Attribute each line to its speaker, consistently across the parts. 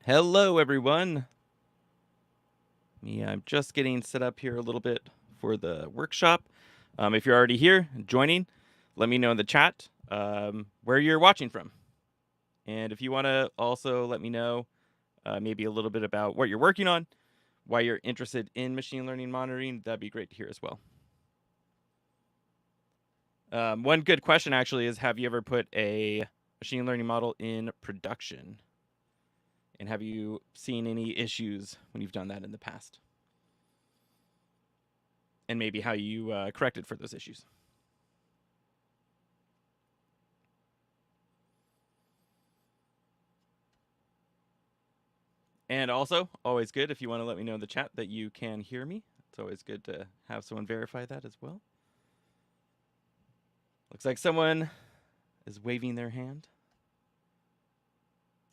Speaker 1: Hello, everyone. I'm just getting set up here a little bit for the workshop. If you're already here joining, let me know in the chat where you're watching from. And if you want to also let me know maybe a little bit about what you're working on, why you're interested in machine learning monitoring, that'd be great to hear as well. One good question actually is, have you ever put a machine learning model in production? And have you seen any issues when you've done that in the past? And maybe how you corrected for those issues. And also, always good if you want to let me know in the chat that you can hear me. It's always good to have someone verify that as well. Looks like someone is waving their hand.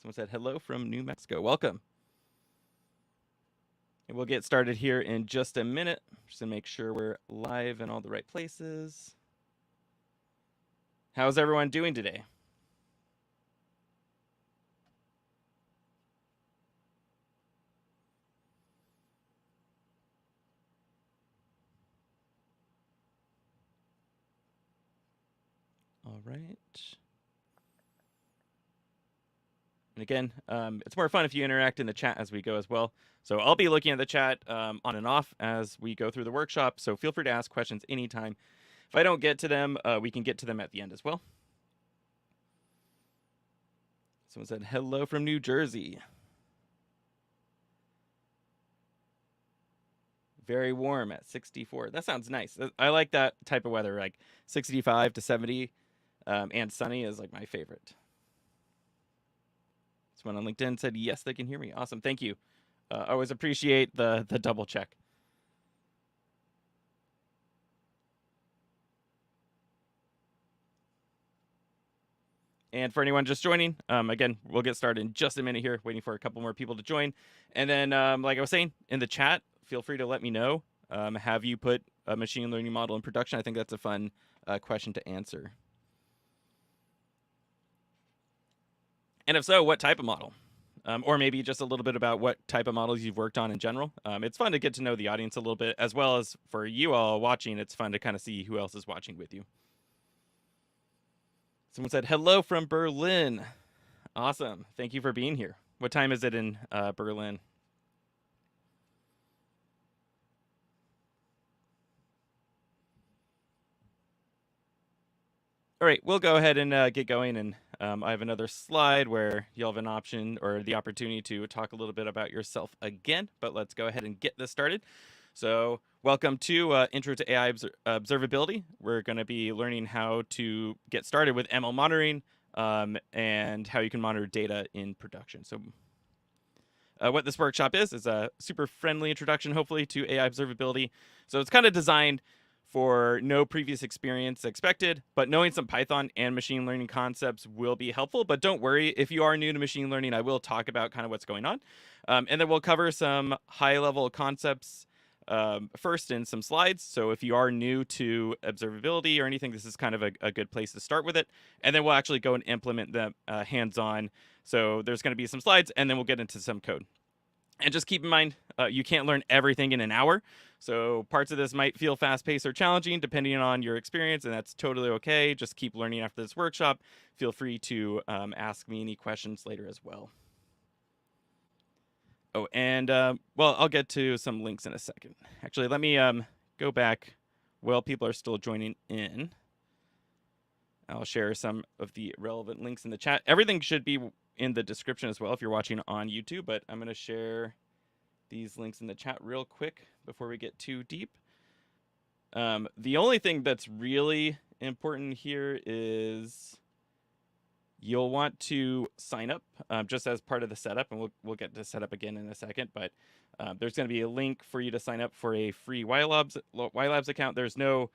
Speaker 1: Someone said hello from New Mexico. Welcome. And we'll get started here in just a minute, just to make sure we're live in all the right places. How's everyone doing today? All right. And again, it's more fun if you interact in the chat as we go as well. So I'll be looking at the chat on and off as we go through the workshop. So feel free to ask questions anytime. If I don't get to them, we can get to them at the end as well. Someone said hello from New Jersey. Very warm at 64. That sounds nice. I like that type of weather, like 65 to 70 and sunny is like my favorite. Someone on LinkedIn said, yes, they can hear me. Awesome. Thank you. I always appreciate the double check. And for anyone just joining, again, we'll get started in just a minute here, waiting for a couple more people to join. And then, like I was saying, in the chat, feel free to let me know. Have you put a machine learning model in production? I think that's a fun question to answer. And if so, what type of model? Or maybe just a little bit about what type of models you've worked on in general. It's fun to get to know the audience a little bit, as well as for you all watching, it's fun to kind of see who else is watching with you. Someone said, hello from Berlin. Awesome. Thank you for being here. What time is it in Berlin? All right, we'll go ahead and get going. And I have another slide where you'll have an option or the opportunity to talk a little bit about yourself again. But let's go ahead and get this started. So welcome to Intro to AI Observability. We're going to be learning how to get started with ML monitoring and how you can monitor data in production. So what this workshop is a super friendly introduction, hopefully, to AI observability. So it's kind of designed for no previous experience expected, but knowing some Python and machine learning concepts will be helpful. But don't worry, if you are new to machine learning, I will talk about kind of what's going on. And then we'll cover some high-level concepts first in some slides. So if you are new to observability or anything, this is kind of a good place to start with it. And then we'll actually go and implement them hands-on. So there's going to be some slides, and then we'll get into some code. And just keep in mind, you can't learn everything in an hour. So parts of this might feel fast-paced or challenging depending on your experience, and that's totally okay. Just keep learning after this workshop. Feel free to ask me any questions later as well. Oh, and well, I'll get to some links in a second. Actually, let me go back while people are still joining in. I'll share some of the relevant links in the chat. Everything should be in the description as well if you're watching on YouTube, but I'm going to share these links in the chat real quick before we get too deep. The only thing that's really important here is you'll want to sign up just as part of the setup, and we'll get to setup again in a second, but there's going to be a link for you to sign up for a free YLabs account. There's no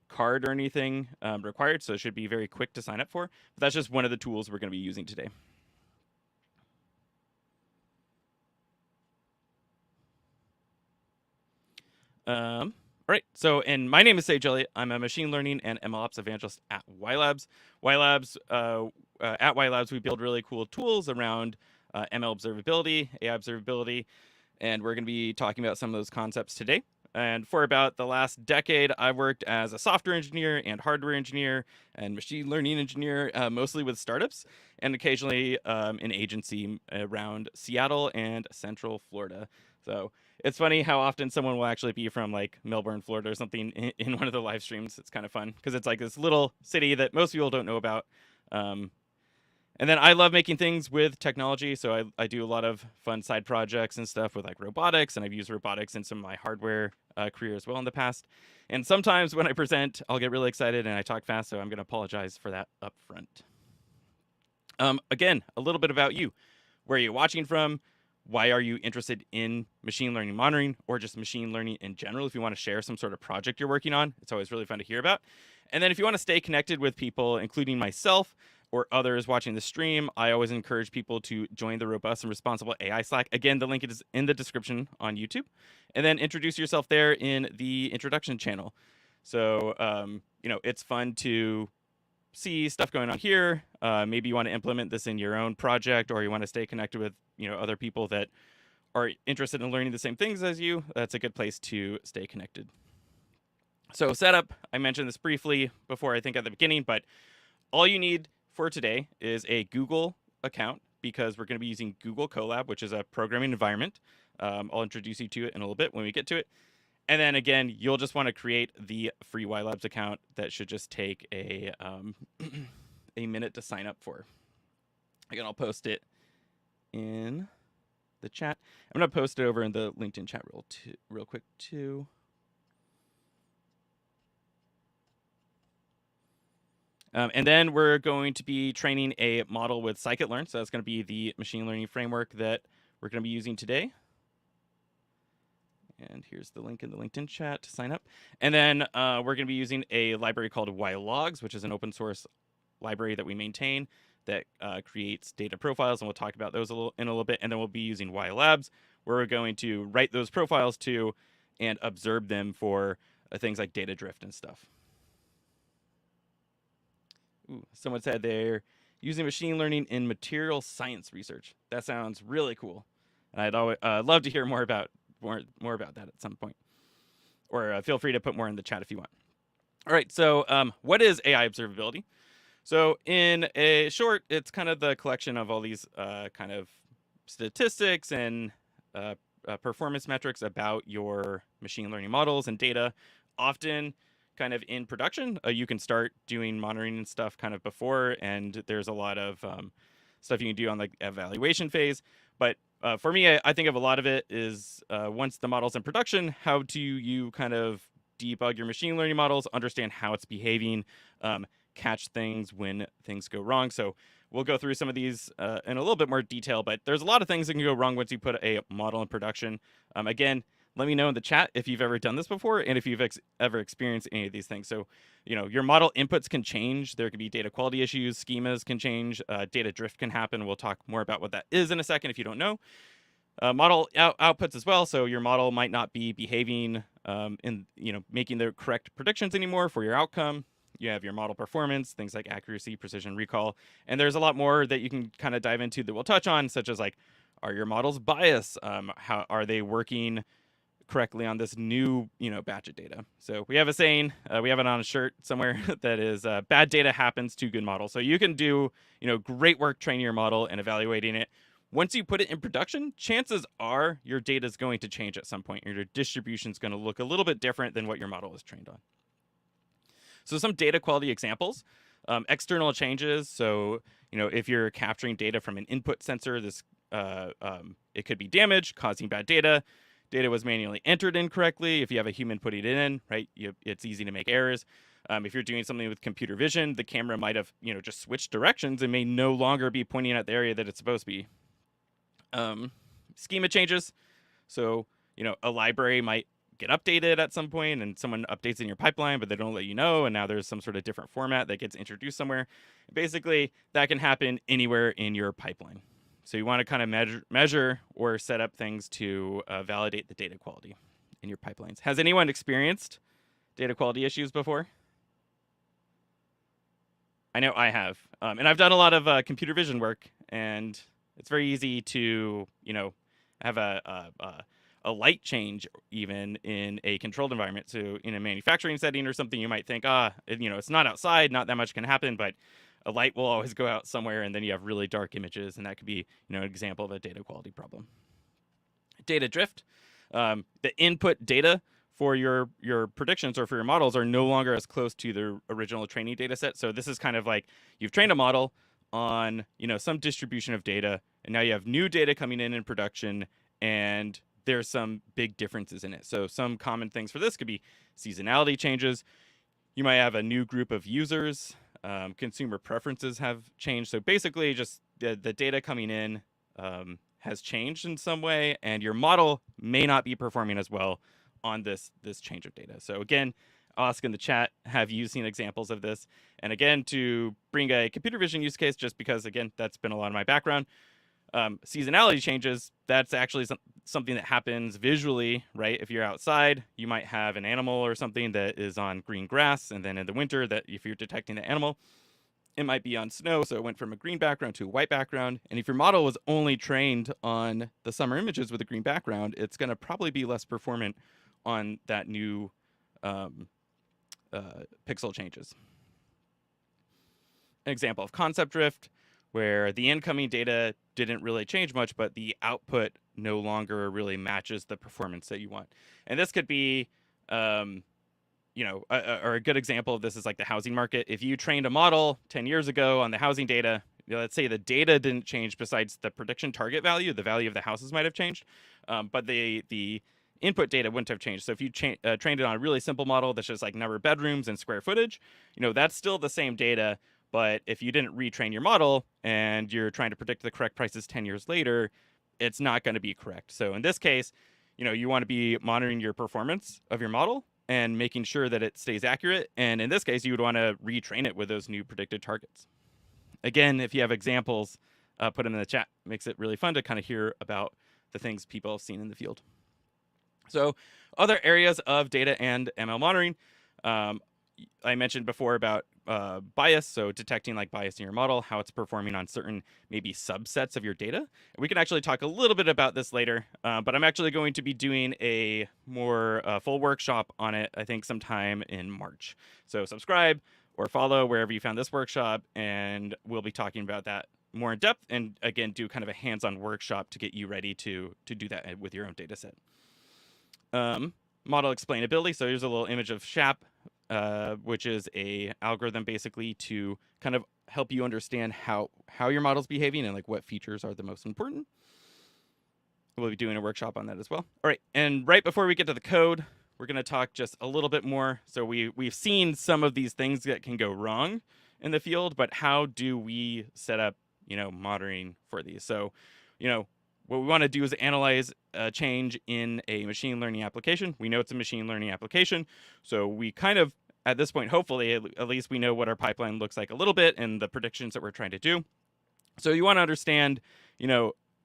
Speaker 1: card or anything required, so it should be very quick to sign up for. But that's just one of the tools we're going to be using today. All right, so, and my name is Sage Elliott. I'm a machine learning and MLOps evangelist at YLabs. At YLabs, we build really cool tools around ML observability, AI observability, and we're going to be talking about some of those concepts today. And for about the last decade, I've worked as a software engineer and hardware engineer and machine learning engineer, mostly with startups, and occasionally an agency around Seattle and Central Florida. So it's funny how often someone will actually be from like Melbourne, Florida or something in one of the live streams. It's kind of fun because it's like this little city that most people don't know about. And then I love making things with technology, so I do a lot of fun side projects and stuff with like robotics, and I've used robotics in some of my hardware career as well in the past. And sometimes when I present, I'll get really excited and I talk fast, so I'm going to apologize for that up front. Again, a little bit about you. Where are you watching from? Why are you interested in machine learning monitoring or just machine learning in general? If you want to share some sort of project you're working on, it's always really fun to hear about. And then if you want to stay connected with people, including myself, or others watching the stream, I always encourage people to join the Robust and Responsible AI Slack. Again, the link is in the description on YouTube. And then introduce yourself there in the introduction channel. So, it's fun to see stuff going on here. Maybe you want to implement this in your own project, or you want to stay connected with, other people that are interested in learning the same things as you. That's a good place to stay connected. So setup, I mentioned this briefly before, I think at the beginning, but all you need for today is a Google account because we're going to be using Google Colab, which is a programming environment. I'll introduce you to it in a little bit when we get to it. And then again, you'll just want to create the free YLabs account that should just take a minute to sign up for. Again, I'll post it in the chat. I'm going to post it over in the LinkedIn chat real quick too. And then we're going to be training a model with scikit-learn. So that's going to be the machine learning framework that we're going to be using today. And here's the link in the LinkedIn chat to sign up. And then we're going to be using a library called YLogs, which is an open source library that we maintain that creates data profiles. And we'll talk about those in a little bit. And then we'll be using YLabs, where we're going to write those profiles to and observe them for things like data drift and stuff. Ooh, someone said they're using machine learning in material science research. That sounds really cool. And I'd always love to hear more about that at some point. Or feel free to put more in the chat if you want. All right, so what is AI observability? So in a short, it's kind of the collection of all these kind of statistics and performance metrics about your machine learning models and data. Often kind of in production, you can start doing monitoring and stuff kind of before, and there's a lot of stuff you can do on the evaluation phase. But for me, I think of a lot of it is once the model's in production, how do you kind of debug your machine learning models, understand how it's behaving, catch things when things go wrong. So we'll go through some of these in a little bit more detail, but there's a lot of things that can go wrong once you put a model in production. Again, let me know in the chat if you've ever done this before and if you've ever experienced any of these things. So, your model inputs can change. There can be data quality issues. Schemas can change. Data drift can happen. We'll talk more about what that is in a second if you don't know. Model outputs as well. So your model might not be behaving making the correct predictions anymore for your outcome. You have your model performance, things like accuracy, precision, recall. And there's a lot more that you can kind of dive into that we'll touch on, such as like, are your models biased? How are they working correctly on this new batch of data? So we have a saying, we have it on a shirt somewhere that is bad data happens to good models. So you can do great work training your model and evaluating it. Once you put it in production, chances are your data is going to change at some point. Your distribution is going to look a little bit different than what your model is trained on. So some data quality examples, external changes. So if you're capturing data from an input sensor, this it could be damaged, causing bad data. Data was manually entered incorrectly. If you have a human putting it in, right, it's easy to make errors. If you're doing something with computer vision, the camera might have just switched directions and may no longer be pointing at the area that it's supposed to be. Schema changes. So a library might get updated at some point and someone updates in your pipeline, but they don't let you know. And now there's some sort of different format that gets introduced somewhere. Basically, that can happen anywhere in your pipeline. So you want to kind of measure or set up things to validate the data quality in your pipelines. Has anyone experienced data quality issues before? I know I have. And I've done a lot of computer vision work, and it's very easy to, have a light change even in a controlled environment. So in a manufacturing setting or something, you might think, it's not outside, not that much can happen, but a light will always go out somewhere, and then you have really dark images, and that could be, an example of a data quality problem. Data drift. The input data for your predictions or for your models are no longer as close to the original training data set. So this is kind of like you've trained a model on, some distribution of data, and now you have new data coming in production, and there's some big differences in it. So some common things for this could be seasonality changes. You might have a new group of users. Consumer preferences have changed. So basically just the data coming in has changed in some way, and your model may not be performing as well on this change of data. So again, I'll ask in the chat, have you seen examples of this? And again, to bring a computer vision use case, just because, again, that's been a lot of my background, seasonality changes, that's actually something that happens visually, right? If you're outside, you might have an animal or something that is on green grass, and then in the winter, that if you're detecting the animal, it might be on snow, so it went from a green background to a white background. And if your model was only trained on the summer images with a green background, it's going to probably be less performant on that new pixel changes. An example of concept drift, where the incoming data didn't really change much, but the output no longer really matches the performance that you want. And this could be, or a good example of this is like the housing market. If you trained a model 10 years ago on the housing data, let's say the data didn't change besides the prediction target value, the value of the houses might have changed, but the input data wouldn't have changed. So if you trained it on a really simple model that's just like number of bedrooms and square footage, that's still the same data. But if you didn't retrain your model and you're trying to predict the correct prices 10 years later, it's not going to be correct. So in this case, you want to be monitoring your performance of your model and making sure that it stays accurate. And in this case, you would want to retrain it with those new predicted targets. Again, if you have examples, put them in the chat. It makes it really fun to kind of hear about the things people have seen in the field. So other areas of data and ML monitoring, I mentioned before about bias, so detecting like bias in your model, how it's performing on certain maybe subsets of your data. And we can actually talk a little bit about this later, but I'm actually going to be doing a more full workshop on it, I think sometime in March. So subscribe or follow wherever you found this workshop, and we'll be talking about that more in depth, and again, do kind of a hands-on workshop to get you ready to do that with your own data set. Model explainability. So here's a little image of SHAP, which is a algorithm basically to kind of help you understand how your model's behaving and like what features are the most important. We'll be doing a workshop on that as well. All right, and right before we get to the code, we're going to talk just a little bit more. So we've seen some of these things that can go wrong in the field, but how do we set up, monitoring for these? So, what we want to do is analyze a change in a machine learning application. We know it's a machine learning application, so we kind of, at this point, hopefully, at least we know what our pipeline looks like a little bit and the predictions that we're trying to do. So you want to understand,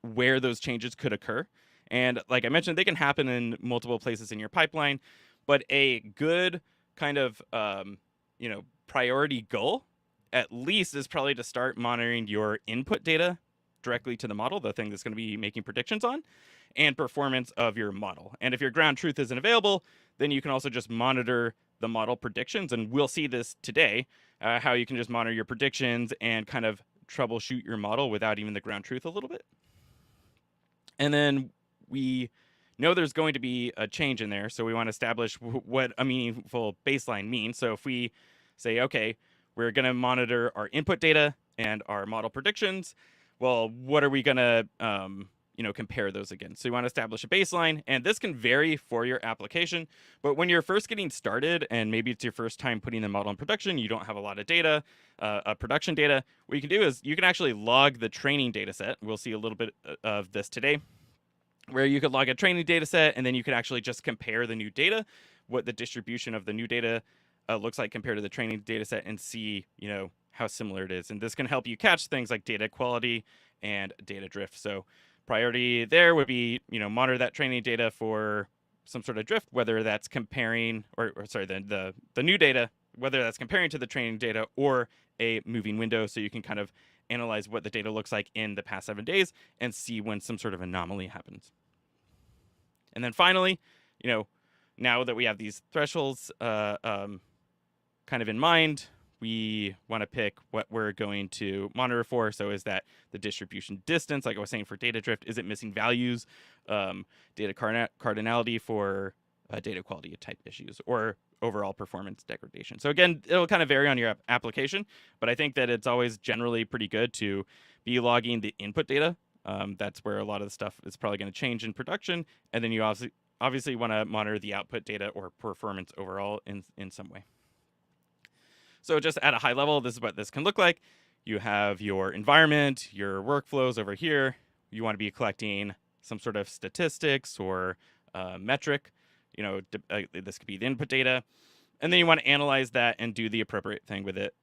Speaker 1: where those changes could occur. And like I mentioned, they can happen in multiple places in your pipeline, but a good kind of, priority goal, at least, is probably to start monitoring your input data directly to the model, the thing that's going to be making predictions on, and performance of your model. And if your ground truth isn't available, then you can also just monitor the model predictions. And we'll see this today, how you can just monitor your predictions and kind of troubleshoot your model without even the ground truth a little bit. And then we know there's going to be a change in there, so we want to establish what a meaningful baseline means. So if we say, okay, we're going to monitor our input data and our model predictions, well, what are we going to, compare those against? So you want to establish a baseline, and this can vary for your application. But when you're first getting started, and maybe it's your first time putting the model in production, you don't have a lot of data, production data, what you can do is you can actually log the training data set. We'll see a little bit of this today, where you could log a training data set, and then you could actually just compare the new data, what the distribution of the new data looks like compared to the training data set, and see, how similar it is. And this can help you catch things like data quality and data drift. So priority there would be, monitor that training data for some sort of drift, whether that's comparing, the new data, whether that's comparing to the training data or a moving window, so you can kind of analyze what the data looks like in the past 7 days and see when some sort of anomaly happens. And then finally, now that we have these thresholds kind of in mind, we want to pick what we're going to monitor for. So is that the distribution distance, like I was saying for data drift? Is it missing values? Data cardinality for data quality type issues, or overall performance degradation. So again, it'll kind of vary on your application, but I think that it's always generally pretty good to be logging the input data. That's where a lot of the stuff is probably going to change in production. And then you obviously want to monitor the output data or performance overall in some way. So just at a high level, this is what this can look like. You have your environment, your workflows over here. You want to be collecting some sort of statistics or metric. This could be the input data. And then you want to analyze that and do the appropriate thing with it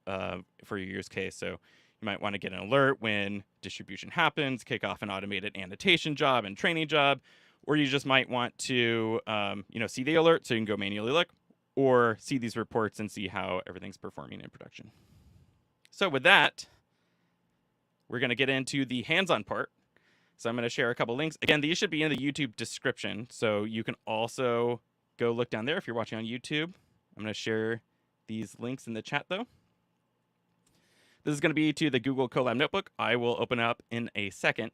Speaker 1: for your use case. So you might want to get an alert when distribution happens, kick off an automated annotation job and training job, or you just might want to see the alert so you can go manually look, or see these reports and see how everything's performing in production. So with that, we're going to get into the hands-on part. So I'm going to share a couple links. Again, these should be in the YouTube description, so you can also go look down there if you're watching on YouTube. I'm going to share these links in the chat, though. This is going to be to the Google Colab notebook. I will open up in a second.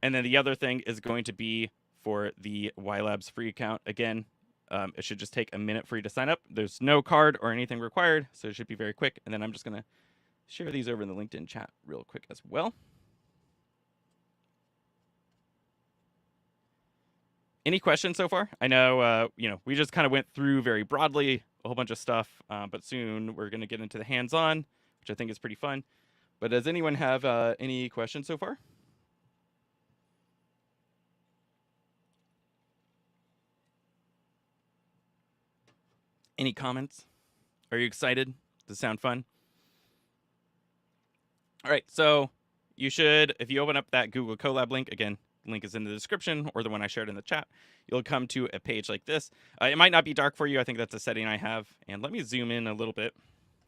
Speaker 1: And then the other thing is going to be for the YLabs free account. Again, it should just take a minute for you to sign up. There's no card or anything required, so it should be very quick. And then I'm just going to share these over in the LinkedIn chat real quick as well. Any questions so far? I know, we just kind of went through very broadly a whole bunch of stuff, but soon we're going to get into the hands-on, which I think is pretty fun. But does anyone have any questions so far? Any comments? Are you excited? Does it sound fun? All right, so you should, if you open up that Google Colab link, again, link is in the description or the one I shared in the chat, you'll come to a page like this. It might not be dark for you. I think that's a setting I have. And let me zoom in a little bit.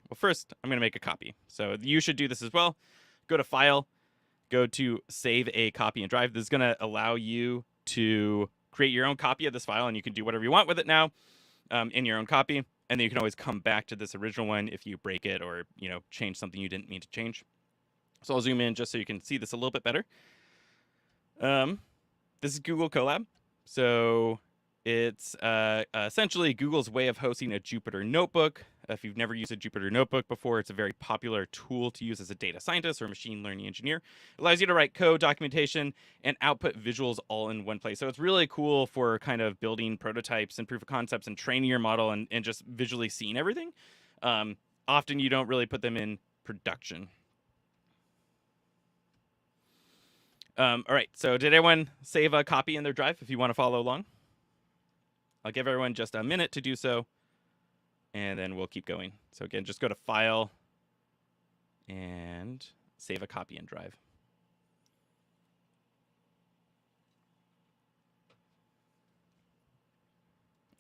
Speaker 1: Well, first, I'm going to make a copy. So you should do this as well. Go to File, go to Save a Copy and Drive. This is going to allow you to create your own copy of this file, and you can do whatever you want with it now in your own copy. And then you can always come back to this original one if you break it or change something you didn't mean to change. So I'll zoom in just so you can see this a little bit better. This is Google Colab. So it's essentially Google's way of hosting a Jupyter notebook. If you've never used a Jupyter notebook before, it's a very popular tool to use as a data scientist or a machine learning engineer. It allows you to write code, documentation, and output visuals all in one place. So it's really cool for kind of building prototypes and proof of concepts and training your model and just visually seeing everything. Often you don't really put them in production. All right, so did everyone save a copy in their drive if you want to follow along? I'll give everyone just a minute to do so, and then we'll keep going. So again, just go to File and save a copy in Drive.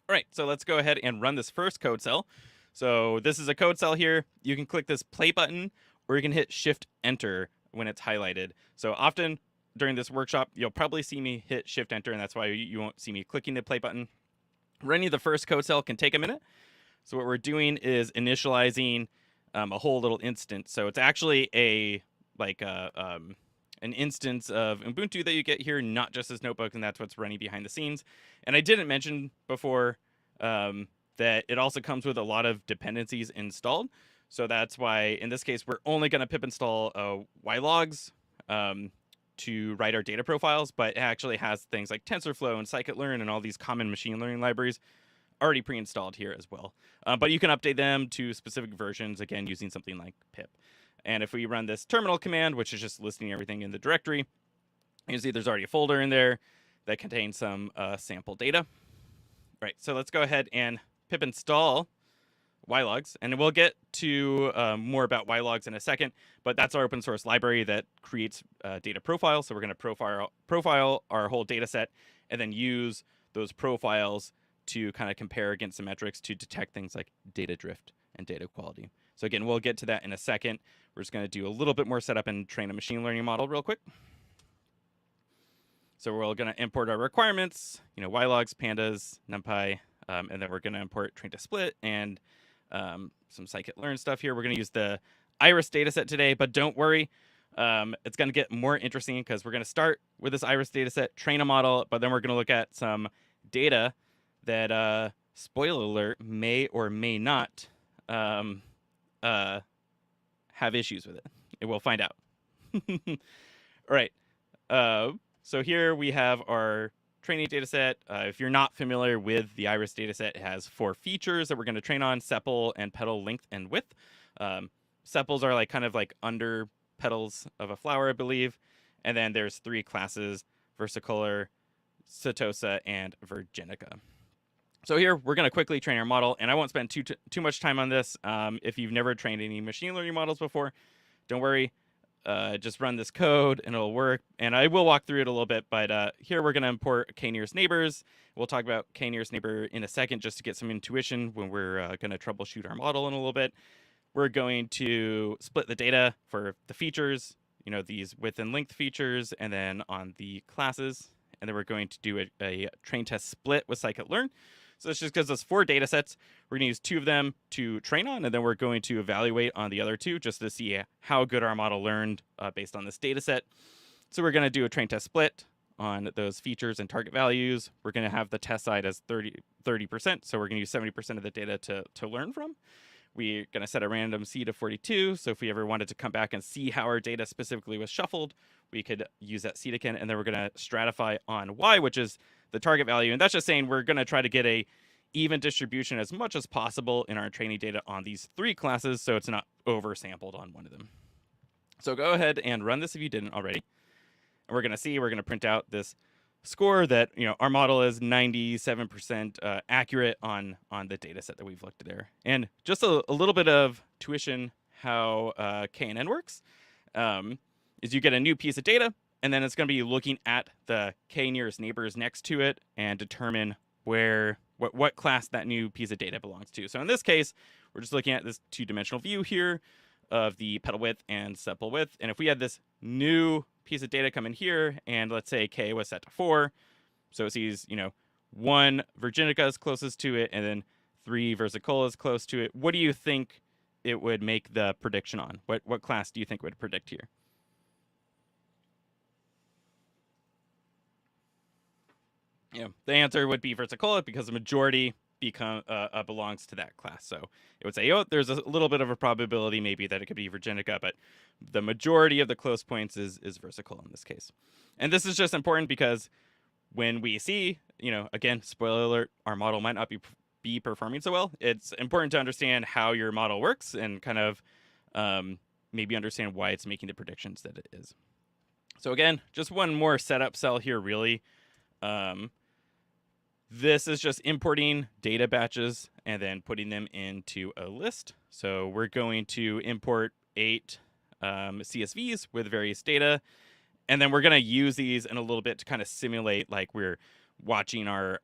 Speaker 1: All right, so let's go ahead and run this first code cell. So this is a code cell here. You can click this play button, or you can hit Shift-Enter when it's highlighted. So often, during this workshop, you'll probably see me hit Shift-Enter, and that's why you won't see me clicking the play button. Running the first code cell can take a minute. So what we're doing is initializing a whole little instance. So it's actually an instance of Ubuntu that you get here, not just this notebook, and that's what's running behind the scenes. And I didn't mention before that it also comes with a lot of dependencies installed. So that's why, in this case, we're only going to pip install YLogs to write our data profiles, but it actually has things like TensorFlow and scikit-learn and all these common machine learning libraries already pre-installed here as well. But you can update them to specific versions, again, using something like pip. And if we run this terminal command, which is just listing everything in the directory, you can see there's already a folder in there that contains some sample data. Right, so let's go ahead and pip install YLogs, and we'll get to more about YLogs in a second, but that's our open source library that creates data profiles. So we're going to profile our whole data set and then use those profiles to kind of compare against some metrics to detect things like data drift and data quality. So again, we'll get to that in a second. we're just going to do a little bit more setup and train a machine learning model real quick. So we're going to import our requirements, YLogs, pandas, NumPy, and then we're going to import train to split and some scikit-learn stuff here. We're going to use the iris dataset today, but don't worry. It's going to get more interesting because we're going to start with this iris dataset, train a model, but then we're going to look at some data that, spoiler alert, may or may not have issues with it. And we'll find out. All right. So here we have our training dataset. If you're not familiar with the iris dataset, it has 4 features that we're going to train on: sepal and petal length and width. Sepals are kind of like under petals of a flower, I believe. And then there's 3 classes: versicolor, setosa, and virginica. So here we're going to quickly train our model, and I won't spend too much time on this. If you've never trained any machine learning models before, don't worry. Just run this code and it'll work. And I will walk through it a little bit, but here we're going to import k-nearest neighbors. We'll talk about k-nearest neighbor in a second just to get some intuition when we're going to troubleshoot our model in a little bit. We're going to split the data for the features, these width and length features, and then on the classes. And then we're going to do a train test split with scikit-learn. So this just gives us 4 data sets. We're going to use 2 of them to train on, and then we're going to evaluate on the other 2 just to see how good our model learned based on this data set. So we're going to do a train test split on those features and target values. We're going to have the test side as 30%, so we're going to use 70% of the data to learn from. We're going to set a random C to 42, so if we ever wanted to come back and see how our data specifically was shuffled, we could use that seedkin, and then we're going to stratify on Y, which is the target value. And that's just saying we're going to try to get a even distribution as much as possible in our training data on these 3 classes, so it's not oversampled on one of them. So go ahead and run this if you didn't already. And we're going to print out this score that, our model is 97% accurate on the data set that we've looked at there. And just a little bit of tuition how KNN works is you get a new piece of data, and then it's going to be looking at the k-nearest neighbors next to it and determine what class that new piece of data belongs to. So in this case, we're just looking at this 2-dimensional view here of the petal width and sepal width. And if we had this new piece of data come in here, and let's say k was set to 4, so it sees 1 virginica is closest to it, and then 3 versicolor is close to it. What do you think it would make the prediction on? What class do you think would predict here? The answer would be versicolor because the majority belongs to that class. So it would say, there's a little bit of a probability maybe that it could be virginica, but the majority of the close points is versicolor in this case. And this is just important because when we see, again, spoiler alert, our model might not be performing so well. It's important to understand how your model works and kind of maybe understand why it's making the predictions that it is. So again, just one more setup cell here, really. This is just importing data batches and then putting them into a list. So we're going to import 8 CSVs with various data, and then we're going to use these in a little bit to kind of simulate like we're watching our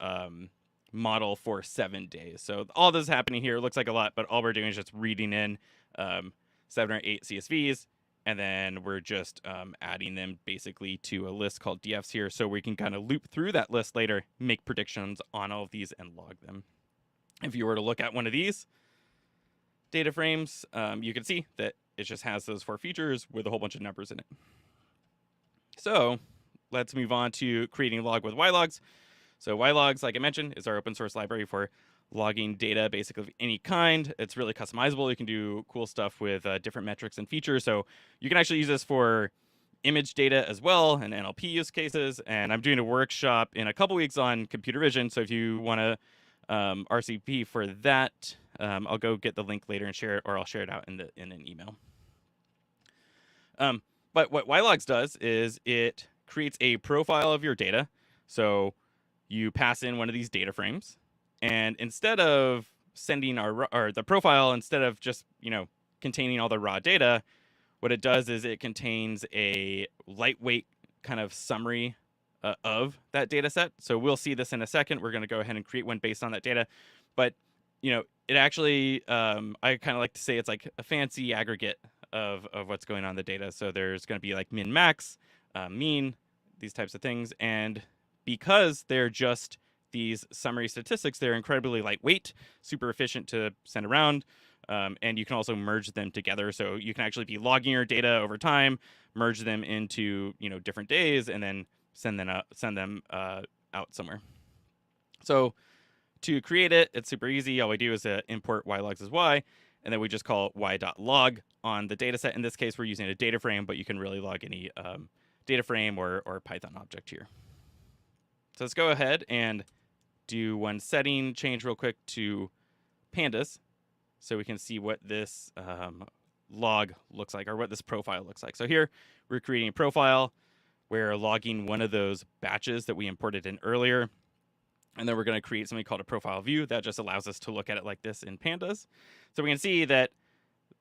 Speaker 1: model for 7 days. So all this is happening here. It looks like a lot, but all we're doing is just reading in 7 or 8 CSVs. And then we're just adding them basically to a list called DFs here, so we can kind of loop through that list later, make predictions on all of these, and log them. If you were to look at one of these data frames, you can see that it just has those 4 features with a whole bunch of numbers in it. So let's move on to creating log with YLogs. So YLogs, like I mentioned, is our open source library for logging data basically of any kind. It's really customizable. You can do cool stuff with different metrics and features. So you can actually use this for image data as well and NLP use cases. And I'm doing a workshop in a couple weeks on computer vision. So if you want to RCP for that, I'll go get the link later and share it, or I'll share it out in an email. But what YLogs does is it creates a profile of your data. So you pass in one of these data frames, and instead of sending the profile, instead of just containing all the raw data, what it does is it contains a lightweight kind of summary of that data set. So we'll see this in a second. We're going to go ahead and create one based on that data. But it actually, I kind of like to say it's like a fancy aggregate of what's going on in the data. So there's going to be like min max, mean, these types of things. And because they're just these summary statistics, they're incredibly lightweight, super efficient to send around. And you can also merge them together. So you can actually be logging your data over time, merge them into different days, and then send them out somewhere. So to create it, it's super easy. All we do is import YLogs as Y, and then we just call y.log on the data set. In this case, we're using a data frame, but you can really log any data frame or Python object here. So let's go ahead and do one setting change real quick to pandas so we can see what this log looks like, or what this profile looks like. So here we're creating a profile. We're logging one of those batches that we imported in earlier. And then we're going to create something called a profile view that just allows us to look at it like this in pandas. So we can see that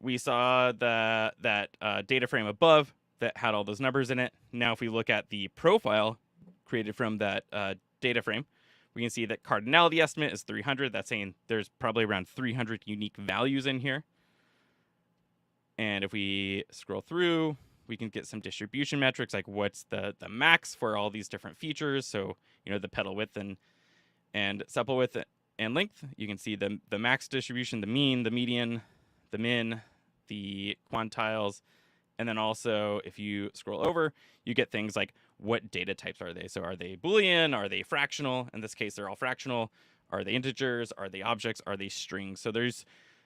Speaker 1: we saw that data frame above that had all those numbers in it. Now if we look at the profile created from that data frame, we can see that cardinality estimate is 300. That's saying there's probably around 300 unique values in here. And if we scroll through, we can get some distribution metrics, like what's the max for all these different features. So, the petal width and sepal width and length. You can see the max distribution, the mean, the median, the min, the quantiles. And then also, if you scroll over, you get things like what data types are they? So are they Boolean? Are they fractional? In this case, they're all fractional. Are they integers? Are they objects? Are they strings? So there's,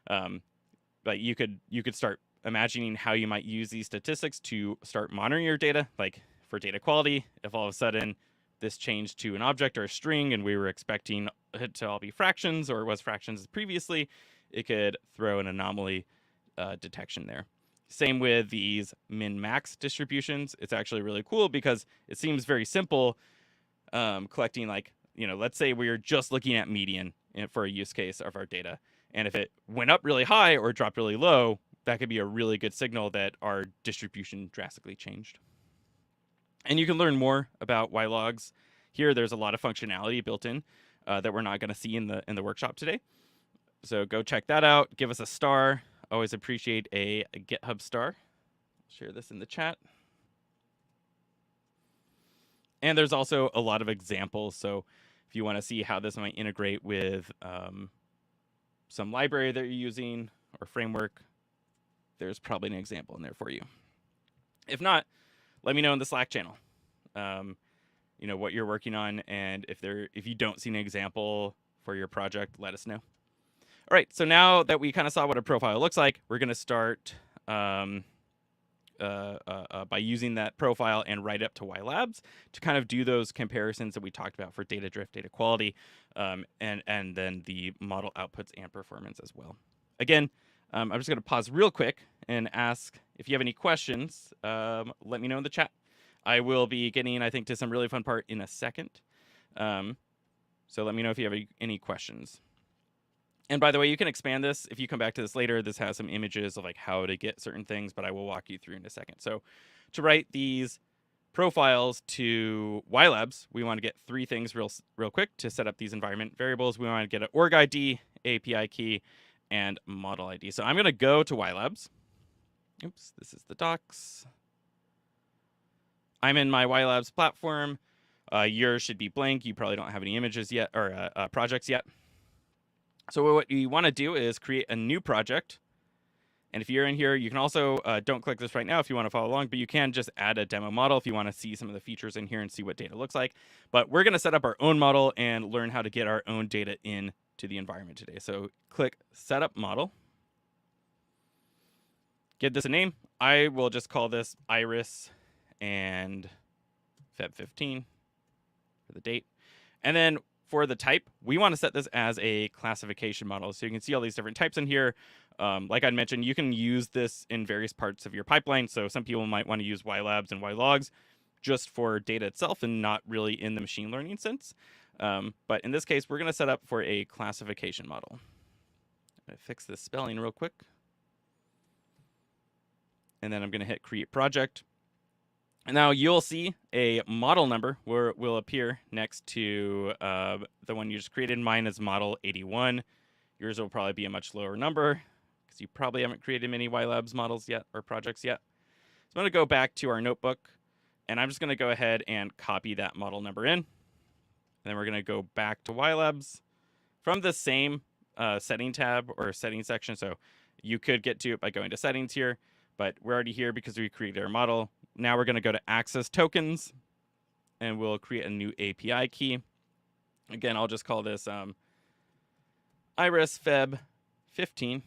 Speaker 1: like you could start imagining how you might use these statistics to start monitoring your data. Like for data quality, if all of a sudden this changed to an object or a string and we were expecting it to all be fractions, or it was fractions previously, it could throw an anomaly detection there. Same with these min-max distributions. It's actually really cool because it seems very simple collecting, like, let's say we're just looking at median for a use case of our data. And if it went up really high or dropped really low, that could be a really good signal that our distribution drastically changed. And you can learn more about YLogs. Here, there's a lot of functionality built in that we're not going to see in the workshop today. So go check that out. Give us a star. Always appreciate a GitHub star. Share this in the chat. And there's also a lot of examples. So if you want to see how this might integrate with some library that you're using or framework, there's probably an example in there for you. If not, let me know in the Slack channel, what you're working on. And if you don't see an example for your project, let us know. All right, so now that we kind of saw what a profile looks like, we're going to start by using that profile and write up to YLabs to kind of do those comparisons that we talked about for data drift, data quality, and then the model outputs and performance as well. Again, I'm just going to pause real quick and ask if you have any questions. Let me know in the chat. I will be getting, I think, to some really fun part in a second. So let me know if you have any questions. And by the way, you can expand this. If you come back to this later, this has some images of like how to get certain things, but I will walk you through in a second. So to write these profiles to YLabs, we want to get three things real quick to set up these environment variables. We want to get an org ID, API key, and model ID. So I'm going to go to YLabs. Oops, this is the docs. I'm in my YLabs platform. Yours should be blank. You probably don't have any images yet or projects yet. So what you want to do is create a new project. And if you're in here, you can also, don't click this right now if you want to follow along, but you can just add a demo model if you want to see some of the features in here and see what data looks like. But we're going to set up our own model and learn how to get our own data in to the environment today. So click Setup Model. Give this a name. I will just call this Iris and Feb 15 for the date. And then for the type, we want to set this as a classification model. So you can see all these different types in here. Like I mentioned, you can use this in various parts of your pipeline. So some people might want to use YLabs and YLogs just for data itself and not really in the machine learning sense. But in this case, we're going to set up for a classification model. I'm going to fix this spelling real quick. And then I'm going to hit Create Project. And now you'll see a model number will appear next to the one you just created. Mine is model 81. Yours will probably be a much lower number because because you probably haven't created many YLabs models yet or projects yet. So I'm going to go back to our notebook, and I'm just going to go ahead and copy that model number in. And then we're going to go back to YLabs from the same setting tab or setting section. So you could get to it by going to settings here, but we're already here because we created our model. Now we're going to go to access tokens, and we'll create a new API key. Again, I'll just call this iris feb 15.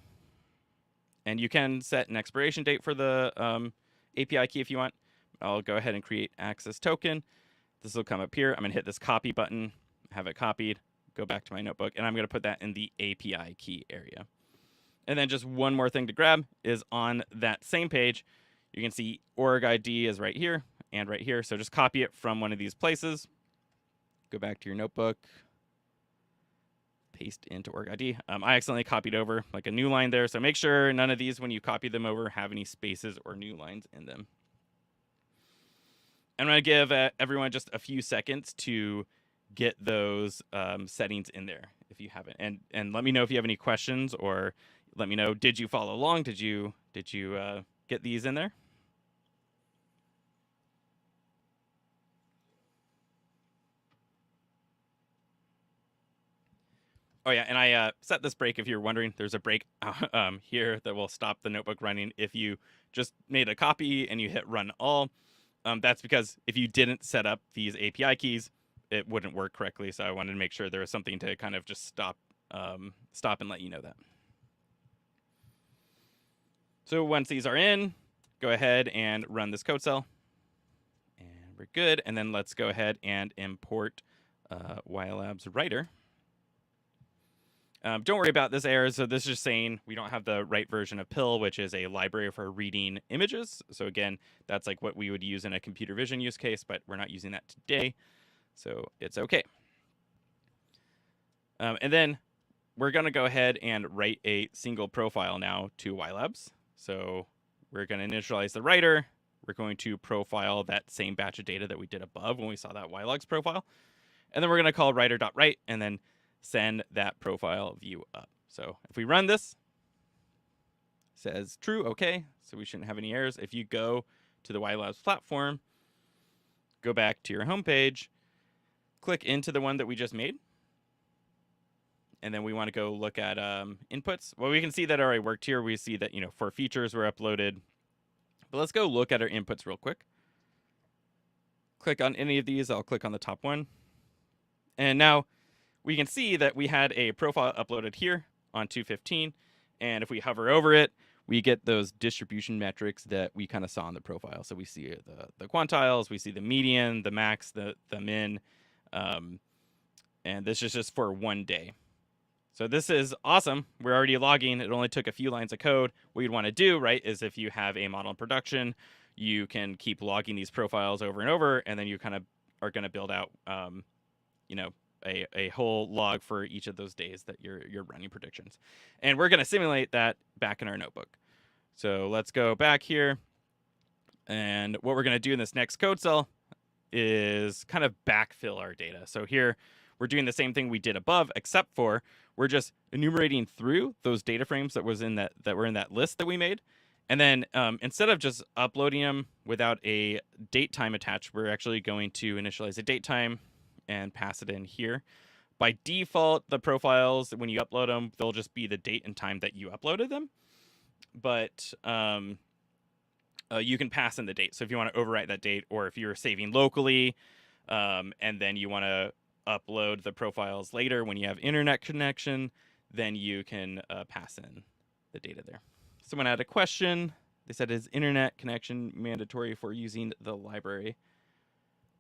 Speaker 1: And you can set an expiration date for the API key if you want. I'll go ahead and create access token. This will come up here. I'm going to hit this copy button, have it copied, go back to my notebook, and I'm going to put that in the API key area. And then just one more thing to grab is on that same page, you can see org ID is right here and right here. So just copy it from one of these places. Go back to your notebook, paste into org ID. I accidentally copied over like a new line there. So make sure none of these, when you copy them over, have any spaces or new lines in them. I'm going to give everyone just a few seconds to get those settings in there if you haven't. And let me know if you have any questions, or let me know, did you follow along? Did you get these in there? Oh yeah, and I set this break if you're wondering. There's a break here that will stop the notebook running if you just made a copy and you hit run all. That's because if you didn't set up these API keys, it wouldn't work correctly. So I wanted to make sure there was something to kind of just stop and let you know that. So once these are in, go ahead and run this code cell. And we're good. And then let's go ahead and import YLabs writer. Don't worry about this error. So this is just saying we don't have the right version of PIL, which is a library for reading images. So again, that's like what we would use in a computer vision use case, but we're not using that today. So it's okay. And then we're going to go ahead and write a single profile now to YLabs. So we're going to initialize the writer. We're going to profile that same batch of data that we did above when we saw that YLogs profile. And then we're going to call writer.write and then send that profile view up. So if we run this, it says true, okay. So we shouldn't have any errors. If you go to the YLabs platform, go back to your home page, click into the one that we just made. And then we want to go look at inputs. Well, we can see that it already worked here. We see that, for features were uploaded. But let's go look at our inputs real quick. Click on any of these. I'll click on the top one. And now we can see that we had a profile uploaded here on 215. And if we hover over it, we get those distribution metrics that we kind of saw in the profile. So we see the quantiles, we see the median, the max, the min. And this is just for one day. So this is awesome. We're already logging. It only took a few lines of code. What you'd want to do, right, is if you have a model in production, you can keep logging these profiles over and over, and then you kind of are going to build out, a whole log for each of those days that you're running predictions. And we're going to simulate that back in our notebook. So let's go back here. And what we're going to do in this next code cell is kind of backfill our data. So here we're doing the same thing we did above, except for we're just enumerating through those data frames that were in that list that we made. And then instead of just uploading them without a date time attached, we're actually going to initialize a date time and pass it in here. By default, the profiles, when you upload them, they'll just be the date and time that you uploaded them. But you can pass in the date. So if you want to overwrite that date, or if you're saving locally, and then you want to upload the profiles later when you have internet connection, then you can pass in the data there. Someone had a question. They said, is internet connection mandatory for using the library?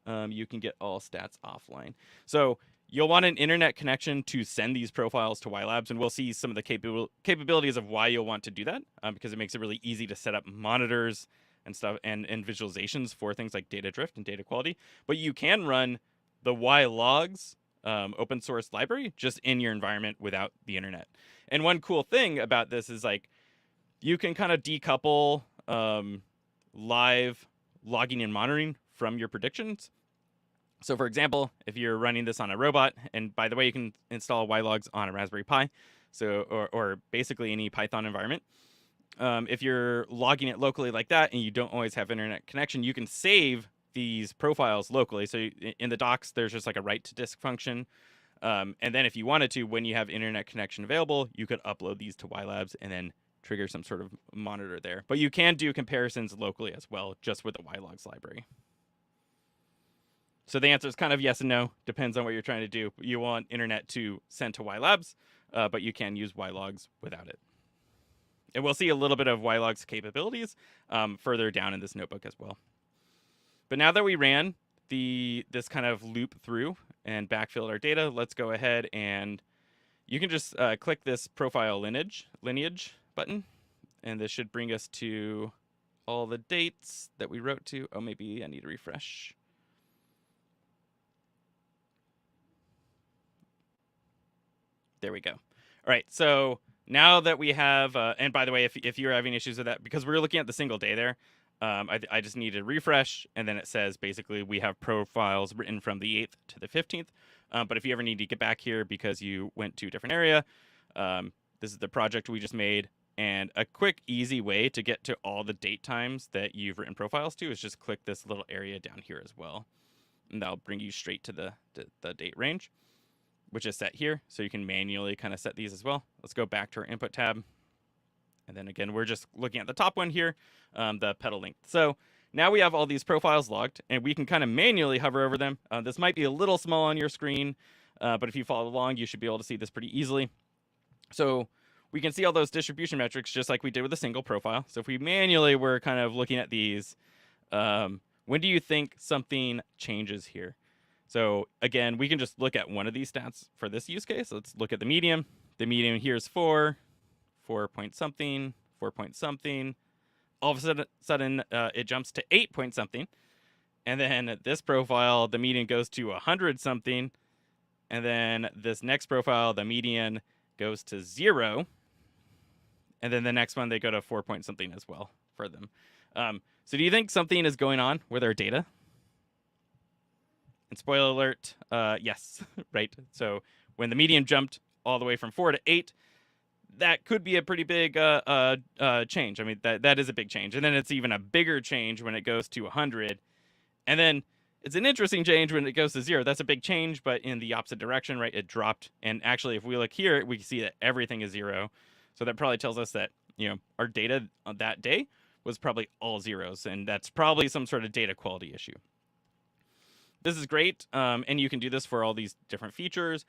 Speaker 1: You can get all stats offline. So you'll want an internet connection to send these profiles to YLabs, and we'll see some of the capabilities of why you'll want to do that, because it makes it really easy to set up monitors and stuff and visualizations for things like data drift and data quality. But you can run the YLogs open source library just in your environment without the internet. And one cool thing about this is like you can kind of decouple live logging and monitoring from your predictions. So for example, if you're running this on a robot, and by the way, you can install YLogs on a Raspberry Pi. So, or basically any Python environment. If you're logging it locally like that and you don't always have internet connection, you can save these profiles locally. So in the docs, there's just like a write to disk function. And then if you wanted to, when you have internet connection available, you could upload these to YLabs and then trigger some sort of monitor there. But you can do comparisons locally as well, just with the YLogs library. So the answer is kind of yes and no. Depends on what you're trying to do. You want internet to send to YLabs, but you can use YLogs without it. And we'll see a little bit of YLogs capabilities further down in this notebook as well. But now that we ran this kind of loop through and backfilled our data, let's go ahead and you can just click this profile lineage button, and this should bring us to all the dates that we wrote to. Oh, maybe I need to refresh. There we go. All right, so now that we have, and by the way, if you're having issues with that, because we're looking at the single day there, I just need to refresh, and then it says basically we have profiles written from the 8th to the 15th. But if you ever need to get back here because you went to a different area, this is the project we just made. And a quick, easy way to get to all the date times that you've written profiles to is just click this little area down here as well. And that'll bring you straight to the date range, which is set here. So you can manually kind of set these as well. Let's go back to our input tab. And then again, we're just looking at the top one here, the petal length. So now we have all these profiles logged, and we can kind of manually hover over them. This might be a little small on your screen, but if you follow along, you should be able to see this pretty easily. So we can see all those distribution metrics just like we did with a single profile. So if we manually were kind of looking at these, when do you think something changes here? So again, we can just look at one of these stats for this use case. Let's look at the median. The median here is 4 point something, 4 point something. All of a sudden it jumps to 8 point something. And then this profile, the median goes to 100 something. And then this next profile, the median goes to 0. And then the next one, they go to 4 point something as well for them. So do you think something is going on with our data? And spoiler alert, yes, right? So when the median jumped all the way from 4 to 8, that could be a pretty big change. I mean, that is a big change. And then it's even a bigger change when it goes to 100. And then it's an interesting change when it goes to 0. That's a big change, but in the opposite direction, right? It dropped. And actually, if we look here, we can see that everything is 0. So that probably tells us that, our data on that day was probably all zeros. And that's probably some sort of data quality issue. This is great. And you can do this for all these different features.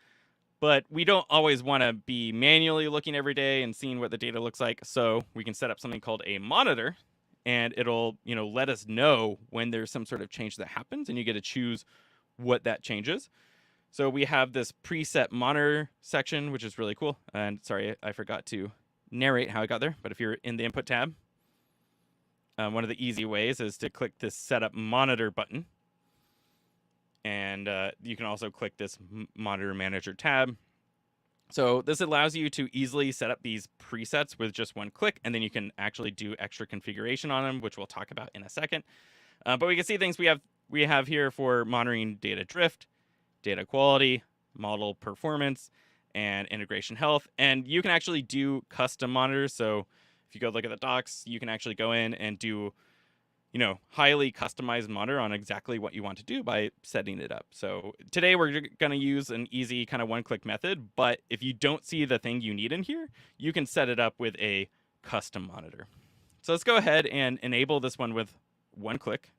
Speaker 1: But we don't always want to be manually looking every day and seeing what the data looks like. So we can set up something called a monitor, and it'll, let us know when there's some sort of change that happens, and you get to choose what that change is. So we have this preset monitor section, which is really cool. And sorry, I forgot to narrate how I got there. But if you're in the input tab, one of the easy ways is to click this setup monitor button. And you can also click this monitor manager tab. So this allows you to easily set up these presets with just one click, and then you can actually do extra configuration on them, which we'll talk about in a second. But we can see things we have here for monitoring data drift, data quality, model performance, and integration health. And you can actually do custom monitors. So if you go look at the docs, you can actually go in and do highly customized monitor on exactly what you want to do by setting it up. So today we're going to use an easy kind of one-click method, but if you don't see the thing you need in here, you can set it up with a custom monitor. So let's go ahead and enable this one with one click,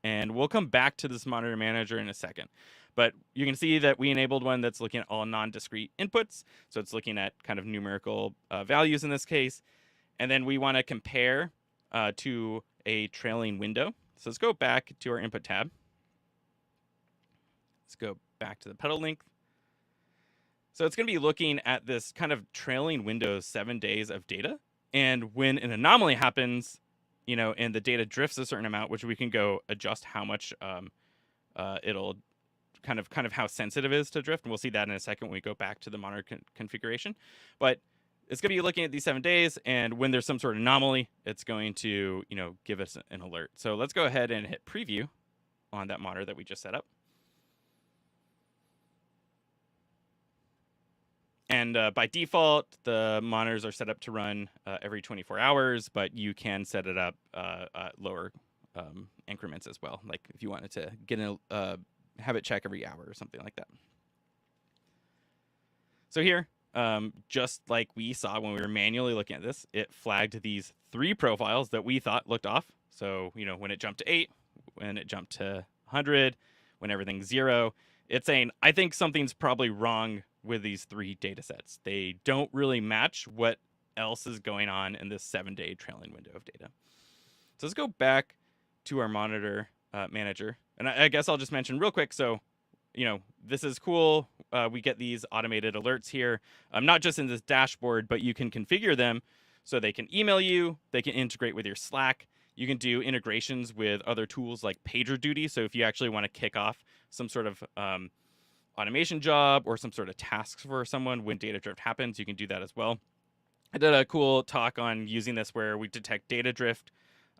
Speaker 1: and we'll come back to this monitor manager in a second. But you can see that we enabled one that's looking at all non-discrete inputs. So it's looking at kind of numerical values in this case. And then we want to compare to a trailing window. So let's go back to our input tab. Let's go back to the petal length. So it's going to be looking at this kind of trailing window, 7 days of data. And when an anomaly happens, and the data drifts a certain amount, which we can go adjust how much it'll kind of how sensitive it is to drift. And we'll see that in a second when we go back to the monitor configuration. But it's going to be looking at these 7 days, and when there's some sort of anomaly, it's going to, give us an alert. So let's go ahead and hit preview on that monitor that we just set up. And by default, the monitors are set up to run every 24 hours, but you can set it up lower increments as well. Like if you wanted to get have it check every hour or something like that. So here, just like we saw when we were manually looking at this, it flagged these 3 profiles that we thought looked off. So, you know, when it jumped to 8, when it jumped to 100, when everything's 0, it's saying, I think something's probably wrong with these 3 data sets. They don't really match what else is going on in this 7-day trailing window of data. So let's go back to our monitor manager. And I guess I'll just mention real quick. So, you know, this is cool. We get these automated alerts here, not just in this dashboard, but you can configure them so they can email you, they can integrate with your Slack. You can do integrations with other tools like PagerDuty. So if you actually want to kick off some sort of automation job or some sort of tasks for someone when data drift happens, you can do that as well. I did a cool talk on using this where we detect data drift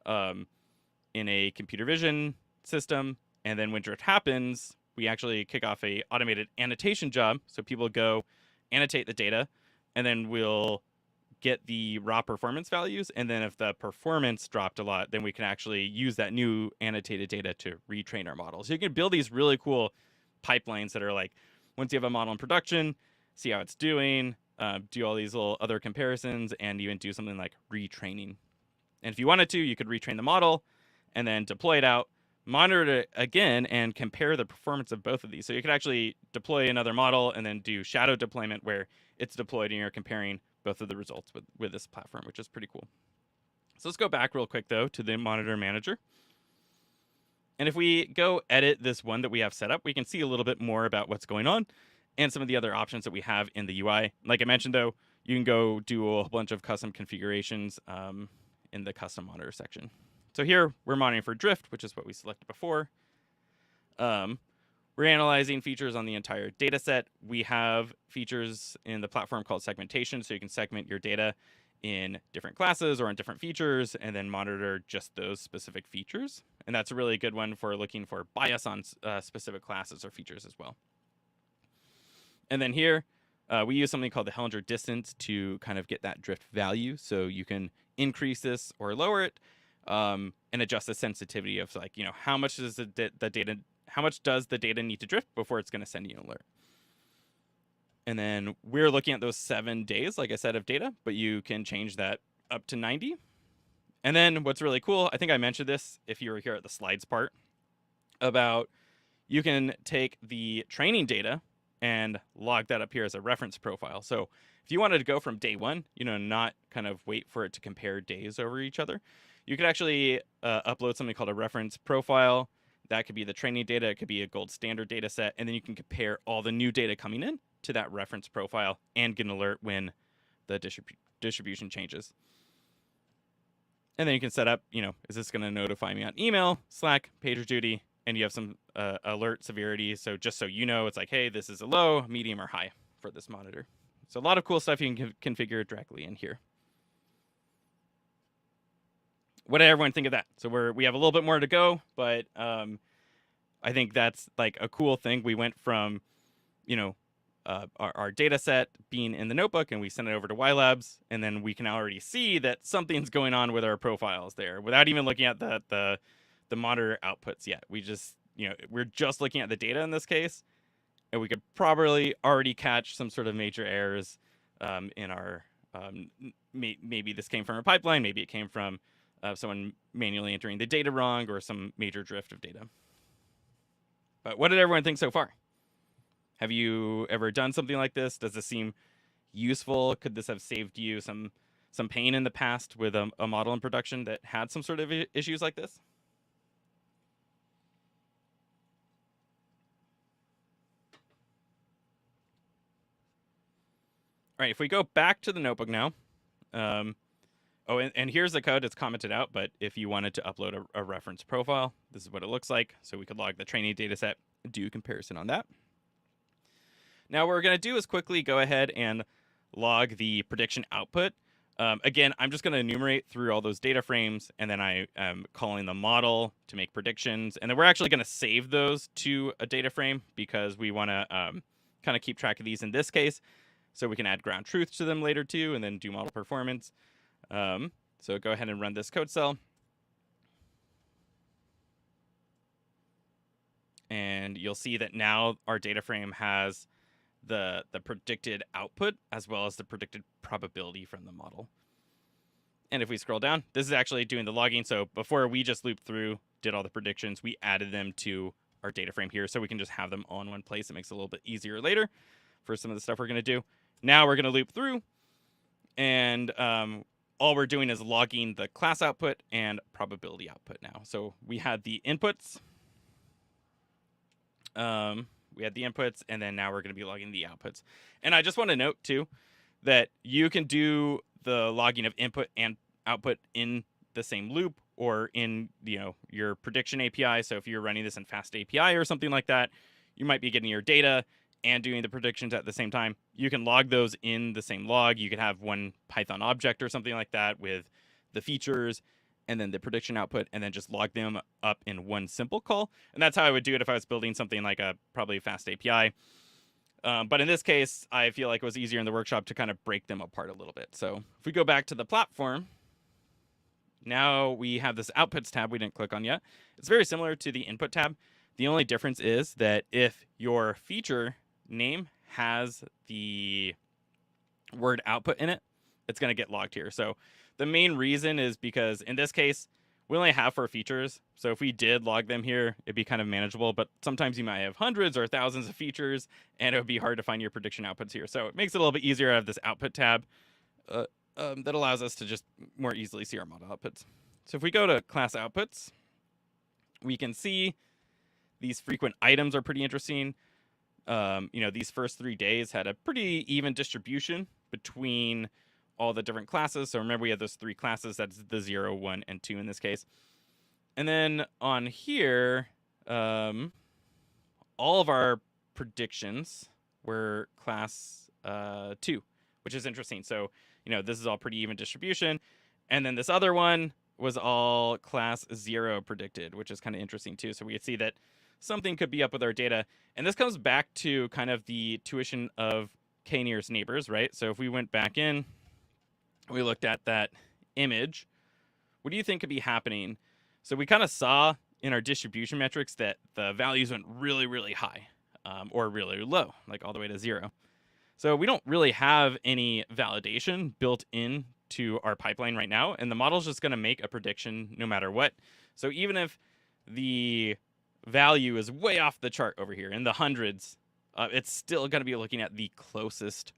Speaker 1: in a computer vision system, and then when drift happens, we actually kick off a automated annotation job. So people go annotate the data, and then we'll get the raw performance values. And then if the performance dropped a lot, then we can actually use that new annotated data to retrain our model. So you can build these really cool pipelines that are like, once you have a model in production, see how it's doing, do all these little other comparisons, and even do something like retraining. And if you wanted to, you could retrain the model and then deploy it out, monitor it again, and compare the performance of both of these. So you could actually deploy another model and then do shadow deployment where it's deployed and you're comparing both of the results with this platform, which is pretty cool. So let's go back real quick, though, to the monitor manager. And if we go edit this one that we have set up, we can see a little bit more about what's going on and some of the other options that we have in the UI. Like I mentioned, though, you can go do a whole bunch of custom configurations in the custom monitor section. So here we're monitoring for drift, which is what we selected before. We're analyzing features on the entire data set. We have features in the platform called segmentation, so you can segment your data in different classes or in different features and then monitor just those specific features. And that's a really good one for looking for bias on specific classes or features as well. And then here, we use something called the Hellinger distance to kind of get that drift value. So you can increase this or lower it and adjust the sensitivity of, like, you know, how much does the data need to drift before it's going to send you an alert. And then we're looking at those 7 days, like I said, of data, but you can change that up to 90. And then what's really cool, I think I mentioned this if you were here at the slides part, about you can take the training data and log that up here as a reference profile. So if you wanted to go from day 1, you know, not kind of wait for it to compare days over each other, you could actually upload something called a reference profile. That could be the training data. It could be a gold standard data set. And then you can compare all the new data coming in to that reference profile and get an alert when the distribution changes. And then you can set up, you know, is this going to notify me on email, Slack, PagerDuty, and you have some alert severity. So just so you know, it's like, hey, this is a low, medium, or high for this monitor. So a lot of cool stuff you can configure directly in here. What did everyone think of that? So we have a little bit more to go, but I think that's like a cool thing. We went from, you know, our data set being in the notebook, and we sent it over to YLabs, and then we can already see that something's going on with our profiles there without even looking at the monitor outputs yet. We just, you know, we're just looking at the data in this case, and we could probably already catch some sort of major errors in our, maybe this came from a pipeline, maybe it came from someone manually entering the data wrong, or some major drift of data. But what did everyone think so far? Have you ever done something like this? Does this seem useful? Could this have saved you some pain in the past with a model in production that had some sort of issues like this? All right, if we go back to the notebook now, and here's the code. It's commented out, but if you wanted to upload a reference profile, this is what it looks like. So we could log the training data set, do a comparison on that. Now what we're going to do is quickly go ahead and log the prediction output. Again, I'm just going to enumerate through all those data frames, and then I am calling the model to make predictions. And then we're actually going to save those to a data frame because we want to kind of keep track of these in this case. so we can add ground truth to them later too, and then do model performance. So go ahead and run this code cell. And you'll see that now our data frame has the predicted output as well as the predicted probability from the model. And if we scroll down, this is actually doing the logging. So before we just looped through, did all the predictions, we added them to our data frame here so we can just have them all in one place. It makes it a little bit easier later for some of the stuff we're going to do. Now we're going to loop through, and all we're doing is logging the class output and probability output now. So we had the inputs. We had the inputs, and then now we're going to be logging the outputs. And I just want to note too that you can do the logging of input and output in the same loop or in your prediction API. So if you're running this in Fast API or something like that, you might be getting your data and doing the predictions at the same time. You can log those in the same log. You could have one Python object or something like that with the features and then the prediction output, and then just log them up in one simple call. And that's how I would do it if I was building something like a probably Fast API. But in this case, I feel like it was easier in the workshop to kind of break them apart a little bit. So if we go back to the platform, now we have this outputs tab we didn't click on yet. It's very similar to the input tab. The only difference is that if your feature name has the word output in it, it's going to get logged here. So the main reason is because in this case, we only have 4 features. So if we did log them here, it'd be kind of manageable. But sometimes you might have hundreds or thousands of features, and it would be hard to find your prediction outputs here. So it makes it a little bit easier to have this output tab that allows us to just more easily see our model outputs. So if we go to class outputs, we can see these frequent items are pretty interesting. These first 3 days had a pretty even distribution between all the different classes. So remember, we had those 3 classes. That's the 0, 1, and 2 in this case. And then on here, all of our predictions were class 2, which is interesting. So, this is all pretty even distribution. And then this other one was all class 0 predicted, which is kind of interesting too. So we could see that something could be up with our data. And this comes back to kind of the tuition of k-nearest neighbors, right? So if we went back in, we looked at that image, what do you think could be happening? So we kind of saw in our distribution metrics that the values went really, really high or really low, like all the way to 0. So we don't really have any validation built into our pipeline right now, and the model's just going to make a prediction no matter what. So even if the value is way off the chart over here in the hundreds, it's still going to be looking at the closest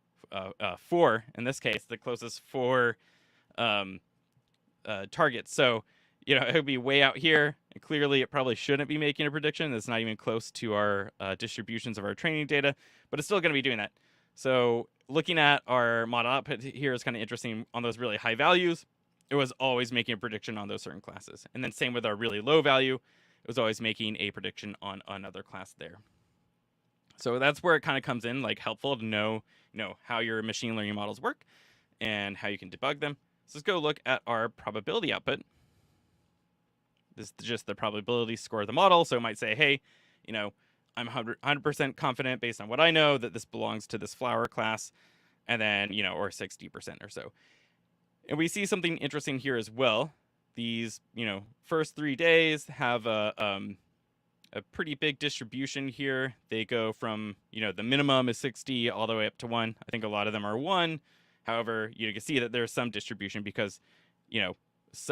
Speaker 1: 4, in this case, the closest 4 targets. So, it would be way out here. And clearly, it probably shouldn't be making a prediction. It's not even close to our distributions of our training data, but it's still going to be doing that. So looking at our model output here is kind of interesting. On those really high values, it was always making a prediction on those certain classes. And then same with our really low value, it was always making a prediction on another class there. So that's where it kind of comes in, like helpful to know, how your machine learning models work and how you can debug them. So let's go look at our probability output. This is just the probability score of the model. So it might say, hey, I'm 100% confident based on what I know that this belongs to this flower class, and then, or 60% or so. And we see something interesting here as well. These, first 3 days have a pretty big distribution here. They go from, the minimum is 60 all the way up to 1. I think a lot of them are 1. However, you can see that there's some distribution because,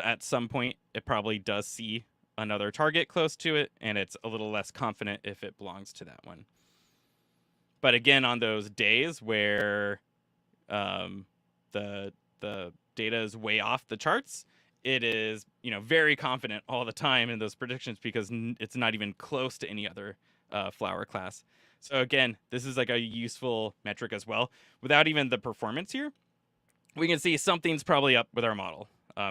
Speaker 1: at some point it probably does see another target close to it, and it's a little less confident if it belongs to that one. But again, on those days where the data is way off the charts, it is very confident all the time in those predictions because it's not even close to any other flower class. So again, this is like a useful metric as well. Without even the performance here, we can see something's probably up with our model.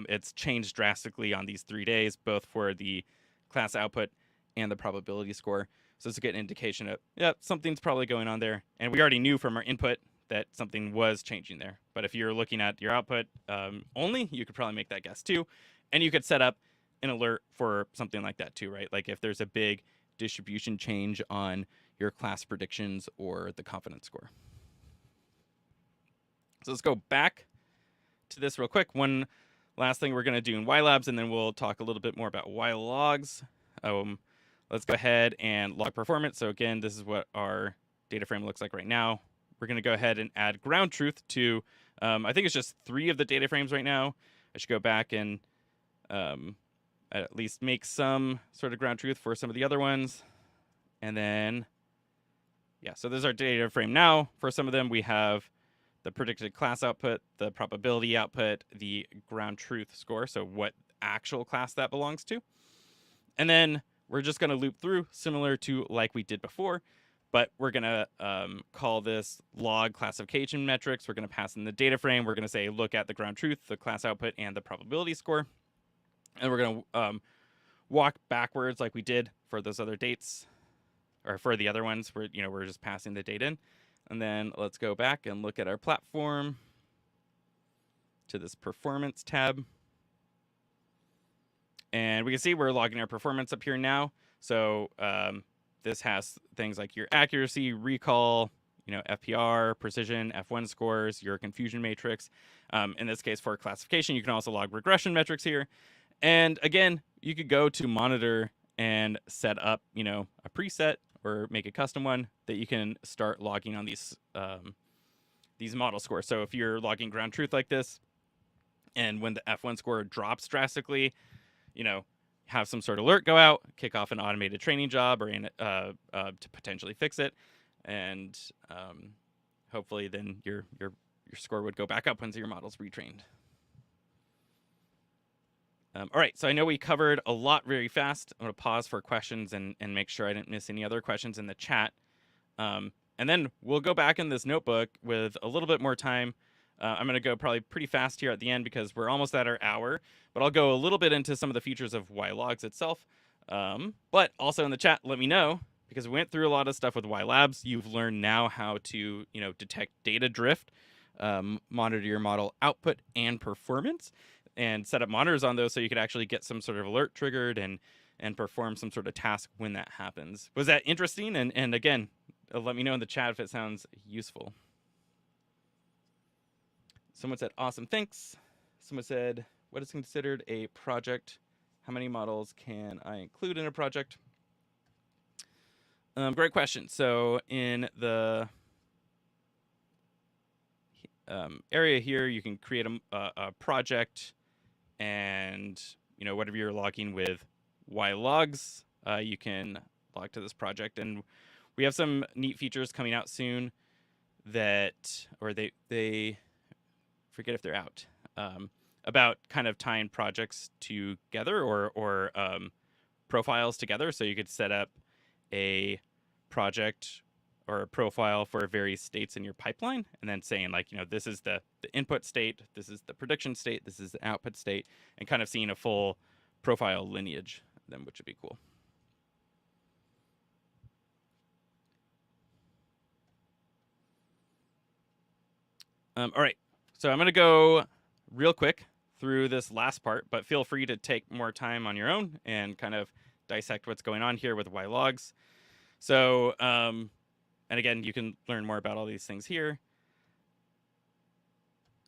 Speaker 1: It's changed drastically on these 3 days, both for the class output and the probability score. So it's a good indication of, something's probably going on there. And we already knew from our input that something was changing there. But if you're looking at your output only, you could probably make that guess too. And you could set up an alert for something like that too, right? Like if there's a big distribution change on your class predictions or the confidence score. So let's go back to this real quick. One last thing we're going to do in YLabs, and then we'll talk a little bit more about YLogs. Let's go ahead and log performance. So again, this is what our data frame looks like right now. We're going to go ahead and add ground truth to, I think it's just 3 of the data frames right now. I should go back and at least make some sort of ground truth for some of the other ones. And then, yeah, so there's our data frame now. For some of them, we have the predicted class output, the probability output, the ground truth score, so what actual class that belongs to. And then we're just going to loop through, similar to like we did before, but we're going to call this log classification metrics. We're going to pass in the data frame. We're going to say, look at the ground truth, the class output, and the probability score. And we're going to walk backwards like we did for those other dates, or for the other ones where, we're just passing the data in. And then let's go back and look at our platform to this performance tab. And we can see we're logging our performance up here now. So this has things like your accuracy, recall, FPR, precision, F1 scores, your confusion matrix. In this case, for classification, you can also log regression metrics here. And again, you could go to monitor and set up, a preset or make a custom one that you can start logging on these model scores. So if you're logging ground truth like this, and when the F1 score drops drastically, have some sort of alert go out, kick off an automated training job or to potentially fix it, and hopefully then your score would go back up once your model's retrained. All right, so I know we covered a lot very fast. I'm going to pause for questions and make sure I didn't miss any other questions in the chat. And then we'll go back in this notebook with a little bit more time. I'm going to go probably pretty fast here at the end because we're almost at our hour. But I'll go a little bit into some of the features of YLogs itself. But also in the chat, let me know, because we went through a lot of stuff with YLabs. You've learned now how to detect data drift, monitor your model output and performance, and set up monitors on those so you could actually get some sort of alert triggered and perform some sort of task when that happens. Was that interesting? And again, let me know in the chat if it sounds useful. Someone said, awesome, thanks. Someone said, what is considered a project? How many models can I include in a project? Great question. So in the area here, you can create a project, and whatever you're logging with YLogs, you can log to this project. And we have some neat features coming out soon that, or they forget if they're out, about kind of tying projects together or profiles together. So you could set up a project or a profile for various states in your pipeline, and then saying like, this is the input state, this is the prediction state, this is the output state, and kind of seeing a full profile lineage, then, which would be cool. All right, so I'm going to go real quick through this last part, but feel free to take more time on your own and kind of dissect what's going on here with YLogs. So, and again, you can learn more about all these things here.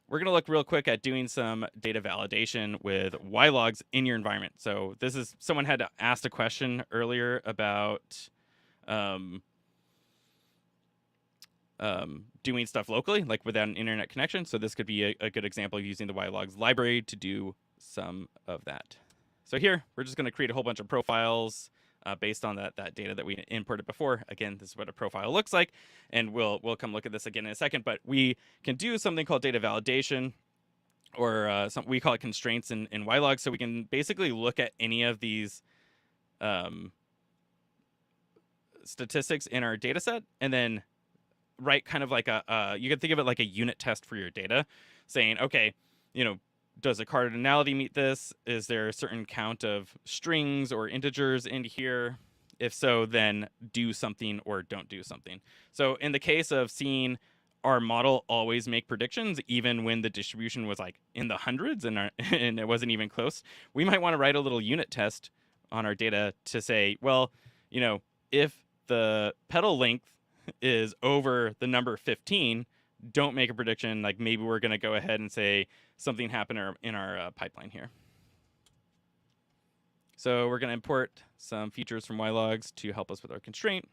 Speaker 1: We're going to look real quick at doing some data validation with YLogs in your environment. So this is, someone had asked a question earlier about doing stuff locally, like without an internet connection. So this could be a good example of using the YLogs library to do some of that. So here, we're just going to create a whole bunch of profiles based on that data that we imported before. Again, this is what a profile looks like, and we'll come look at this again in a second. But we can do something called data validation, or we call it constraints in YLogs. So we can basically look at any of these statistics in our data set, and then write kind of like you can think of it like a unit test for your data, saying, okay, does a cardinality meet this? Is there a certain count of strings or integers in here? If so, then do something or don't do something. So in the case of seeing our model always make predictions, even when the distribution was like in the hundreds and it wasn't even close, we might want to write a little unit test on our data to say, well, if the petal length is over the number 15, don't make a prediction. Like maybe we're going to go ahead and say something happened in our pipeline here. So we're going to import some features from YLogs to help us with our constraint.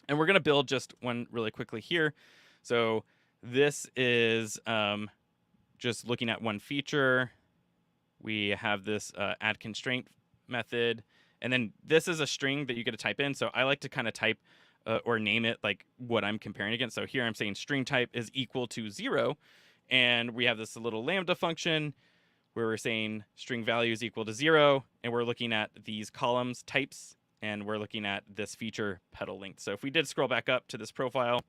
Speaker 1: And we're going to build just one really quickly here. So this is just looking at one feature. We have this add constraint method. And then this is a string that you get to type in. So I like to kind of type or name it like what I'm comparing against. So here I'm saying string type is equal to 0. And we have this little lambda function where we're saying string value is equal to 0. And we're looking at these columns types. And we're looking at this feature petal length. So if we did scroll back up to this profile,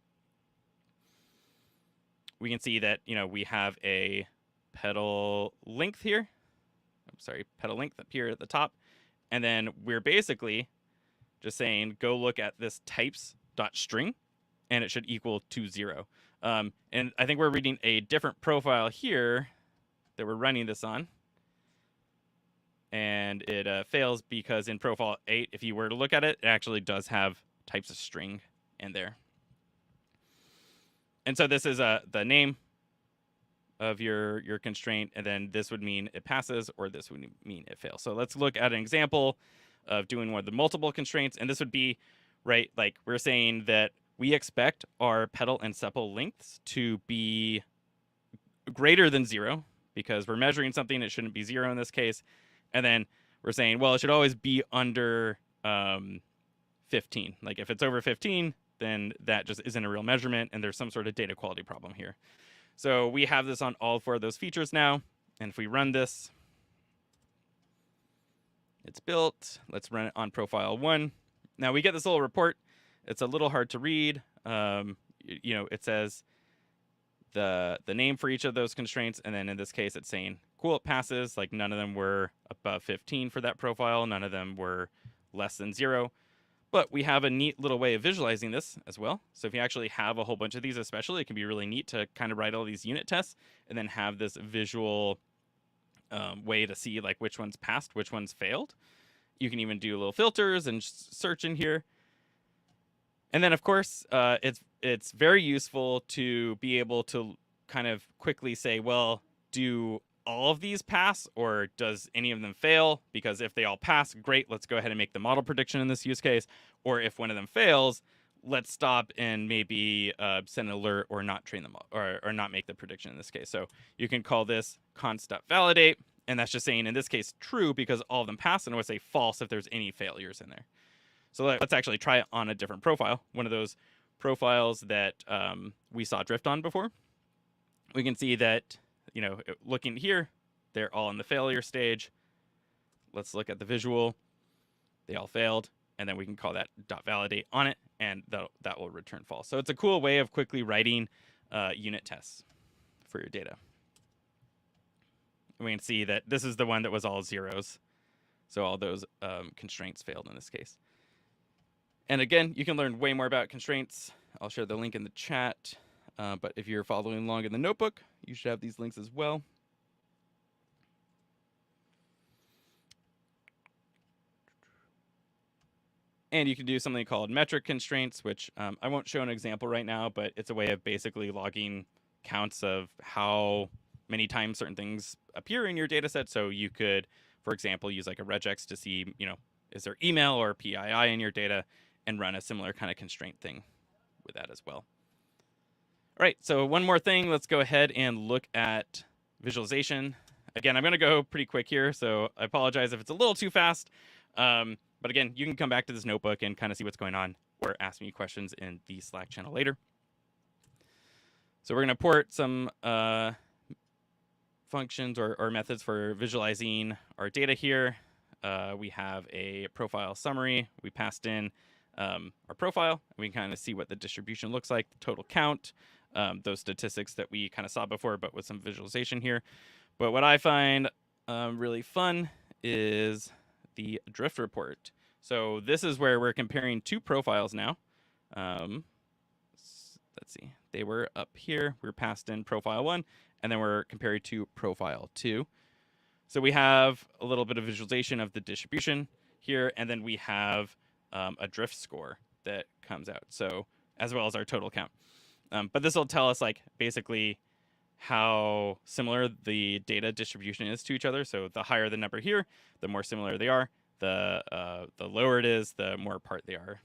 Speaker 1: we can see that, we have a petal length here. I'm sorry, petal length up here at the top. And then we're basically just saying, go look at this types.string, and it should equal to 0. And I think we're reading a different profile here that we're running this on. And it fails because in profile 8, if you were to look at it, it actually does have types of string in there. And so this is the name of your constraint, and then this would mean it passes, or this would mean it fails. So let's look at an example of doing one of the multiple constraints, and this would be, right, like we're saying that we expect our petal and sepal lengths to be greater than 0, because we're measuring something, it shouldn't be 0 in this case. And then we're saying, well, it should always be under 15. Like if it's over 15, then that just isn't a real measurement, and there's some sort of data quality problem here. So we have this on all 4 of those features now. And if we run this, it's built. Let's run it on profile 1. Now we get this little report. It's a little hard to read. It says the name for each of those constraints. And then in this case, it's saying, cool, it passes. Like none of them were above 15 for that profile. None of them were less than 0. But we have a neat little way of visualizing this as well. So if you actually have a whole bunch of these especially, it can be really neat to kind of write all these unit tests and then have this visual way to see like which ones passed, which ones failed. You can even do little filters and search in here. And then, of course, it's very useful to be able to kind of quickly say, well, do all of these pass, or does any of them fail? Because if they all pass, great, let's go ahead and make the model prediction in this use case. Or if one of them fails, let's stop and maybe send an alert or not train them or not make the prediction in this case. So you can call this const.validate, and that's just saying in this case true because all of them pass, and I would say false if there's any failures in there. So let's actually try it on a different profile, one of those profiles that we saw drift on before. We can see that, looking here, they're all in the failure stage. Let's look at the visual. They all failed, and then we can call that .validate on it, and that will return false. So it's a cool way of quickly writing unit tests for your data. And we can see that this is the one that was all zeros. So all those constraints failed in this case. And again, you can learn way more about constraints. I'll share the link in the chat. But if you're following along in the notebook, you should have these links as well. And you can do something called metric constraints, which I won't show an example right now, but it's a way of basically logging counts of how many times certain things appear in your data set. So you could, for example, use like a regex to see, is there email or PII in your data, and run a similar kind of constraint thing with that as well. All right, so one more thing. Let's go ahead and look at visualization. Again, I'm going to go pretty quick here, so I apologize if it's a little too fast. But again, you can come back to this notebook and kind of see what's going on, or ask me questions in the Slack channel later. So we're going to port some functions or methods for visualizing our data here. We have a profile summary. We passed in our profile. We can kind of see what the distribution looks like, the total count, those statistics that we kind of saw before, but with some visualization here. But what I find really fun is the drift report. So this is where we're comparing 2 profiles now. Let's see, they were up here. We're passed in profile 1, and then we're compared to profile 2. So we have a little bit of visualization of the distribution here, and then we have a drift score that comes out, so as well as our total count. But this will tell us like basically how similar the data distribution is to each other. So the higher the number here, the more similar they are. The lower it is, the more apart they are.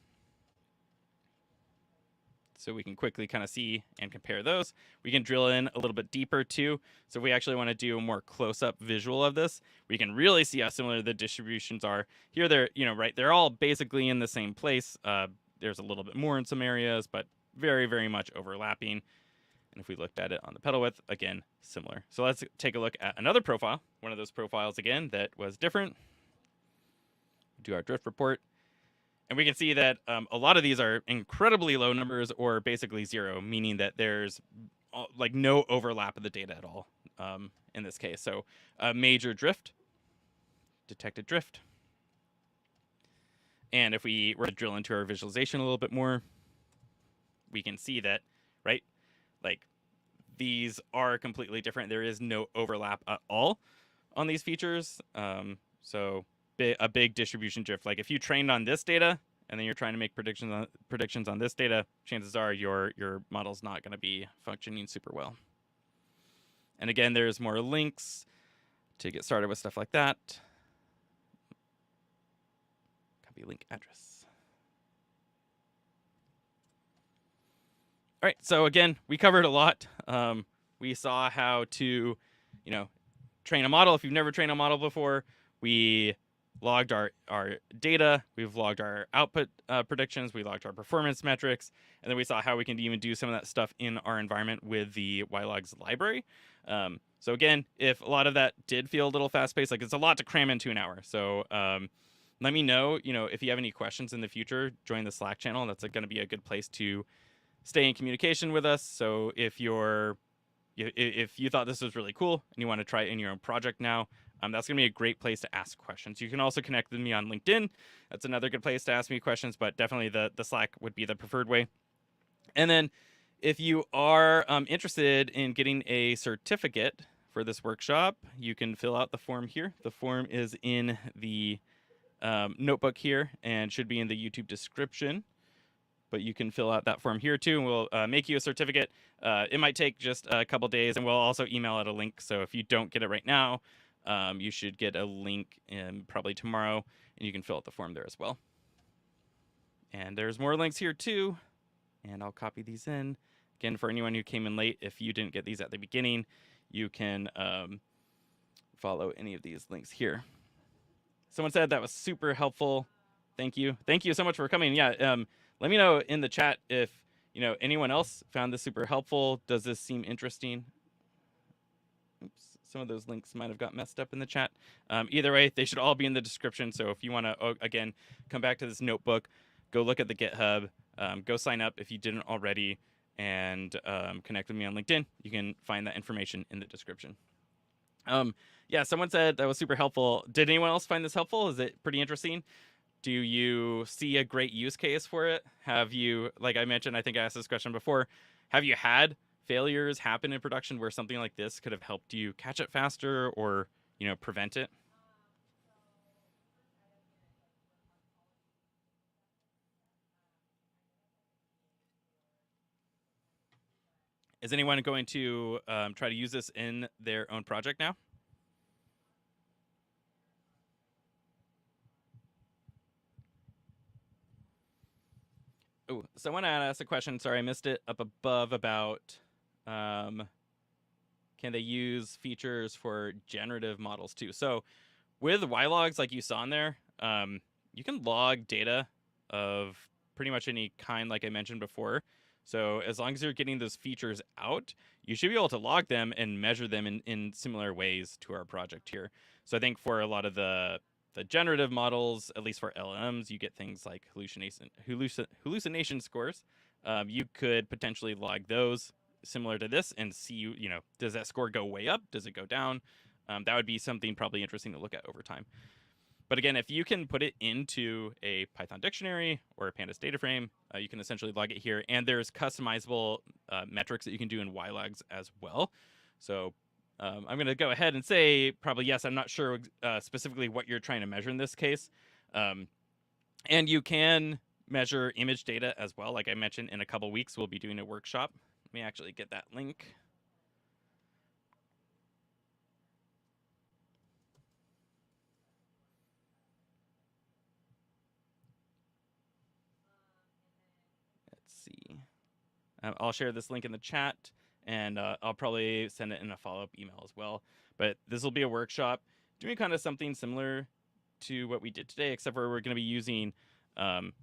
Speaker 1: So we can quickly kind of see and compare those. We can drill in a little bit deeper too. So if we actually want to do a more close-up visual of this, we can really see how similar the distributions are. Here they're, right, they're all basically in the same place. There's a little bit more in some areas, but very, very much overlapping. And if we looked at it on the pedal width, again, similar. So let's take a look at another profile. One of those profiles again that was different. Do our drift report. And we can see that a lot of these are incredibly low numbers or basically zero, meaning that there's like no overlap of the data at all in this case. So a major drift, detected drift. And if we were to drill into our visualization a little bit more, we can see that, right, like these are completely different. There is no overlap at all on these features. So a big distribution drift. Like if you trained on this data and then you're trying to make predictions on this data, chances are your model's not going to be functioning super well. And again, there's more links to get started with stuff like that. Copy link address. All right, so again, we covered a lot. We saw how to, train a model. If you've never trained a model before, we logged our data, we've logged our output predictions, we logged our performance metrics, and then we saw how we can even do some of that stuff in our environment with the YLogs library. So again, if a lot of that did feel a little fast-paced, like it's a lot to cram into an hour. So let me know, if you have any questions in the future, join the Slack channel. That's going to be a good place to stay in communication with us. So if you thought this was really cool and you want to try it in your own project now, that's going to be a great place to ask questions. You can also connect with me on LinkedIn. That's another good place to ask me questions, but definitely the Slack would be the preferred way. And then if you are interested in getting a certificate for this workshop, you can fill out the form here. The form is in the notebook here and should be in the YouTube description. But you can fill out that form here too, and we'll make you a certificate. It might take just a couple days, and we'll also email out a link. So if you don't get it right now, you should get a link probably tomorrow, and you can fill out the form there as well. And there's more links here too, and I'll copy these in. Again, for anyone who came in late, if you didn't get these at the beginning, you can follow any of these links here. Someone said that was super helpful. Thank you. Thank you so much for coming. Yeah. Let me know in the chat if anyone else found this super helpful. Does this seem interesting? Oops, some of those links might have got messed up in the chat. Either way, they should all be in the description. So if you want to, again, come back to this notebook, go look at the GitHub, go sign up if you didn't already, and connect with me on LinkedIn. You can find that information in the description. Yeah, someone said that was super helpful. Did anyone else find this helpful? Is it pretty interesting? Do you see a great use case for it? Have you, like I mentioned, I think I asked this question before, have you had failures happen in production where something like this could have helped you catch it faster or, prevent it? Is anyone going to try to use this in their own project now? Oh, someone asked a question, sorry, I missed it up above about can they use features for generative models too? So with YLogs, like you saw in there, you can log data of pretty much any kind, like I mentioned before. So as long as you're getting those features out, you should be able to log them and measure them in similar ways to our project here. So I think for a lot of the generative models, at least for LLMs, you get things like hallucination scores. You could potentially log those similar to this and see, does that score go way up? Does it go down? That would be something probably interesting to look at over time. But again, if you can put it into a Python dictionary or a pandas data frame, you can essentially log it here. And there's customizable metrics that you can do in YLogs as well. So I'm going to go ahead and say probably yes. I'm not sure specifically what you're trying to measure in this case. And you can measure image data as well. Like I mentioned, in a couple weeks, we'll be doing a workshop Let me actually get that link. Let's see. I'll share this link in the chat, and I'll probably send it in a follow-up email as well. But this will be a workshop doing kind of something similar to what we did today, except for we're going to be using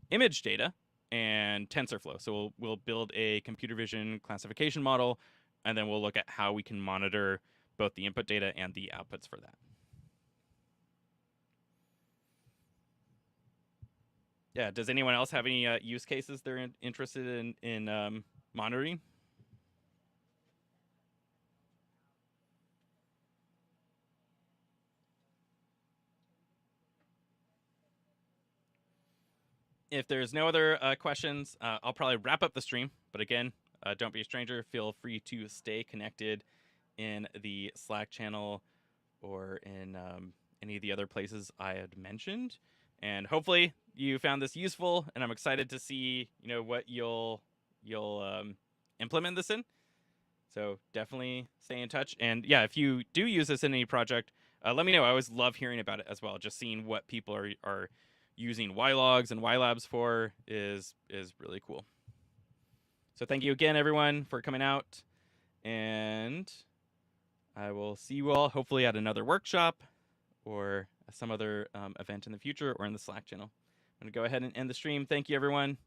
Speaker 1: image data and TensorFlow. So we'll build a computer vision classification model, and then we'll look at how we can monitor both the input data and the outputs for that. Yeah, does anyone else have any use cases they're interested in monitoring? If there's no other questions, I'll probably wrap up the stream. But again, don't be a stranger. Feel free to stay connected in the Slack channel or in any of the other places I had mentioned. And hopefully you found this useful, and I'm excited to see what you'll implement this in. So definitely stay in touch. And yeah, if you do use this in any project, let me know. I always love hearing about it as well. Just seeing what people are using YLogs and YLabs for is really cool. So thank you again, everyone, for coming out. And I will see you all hopefully at another workshop or some other event in the future or in the Slack channel. I'm going to go ahead and end the stream. Thank you, everyone.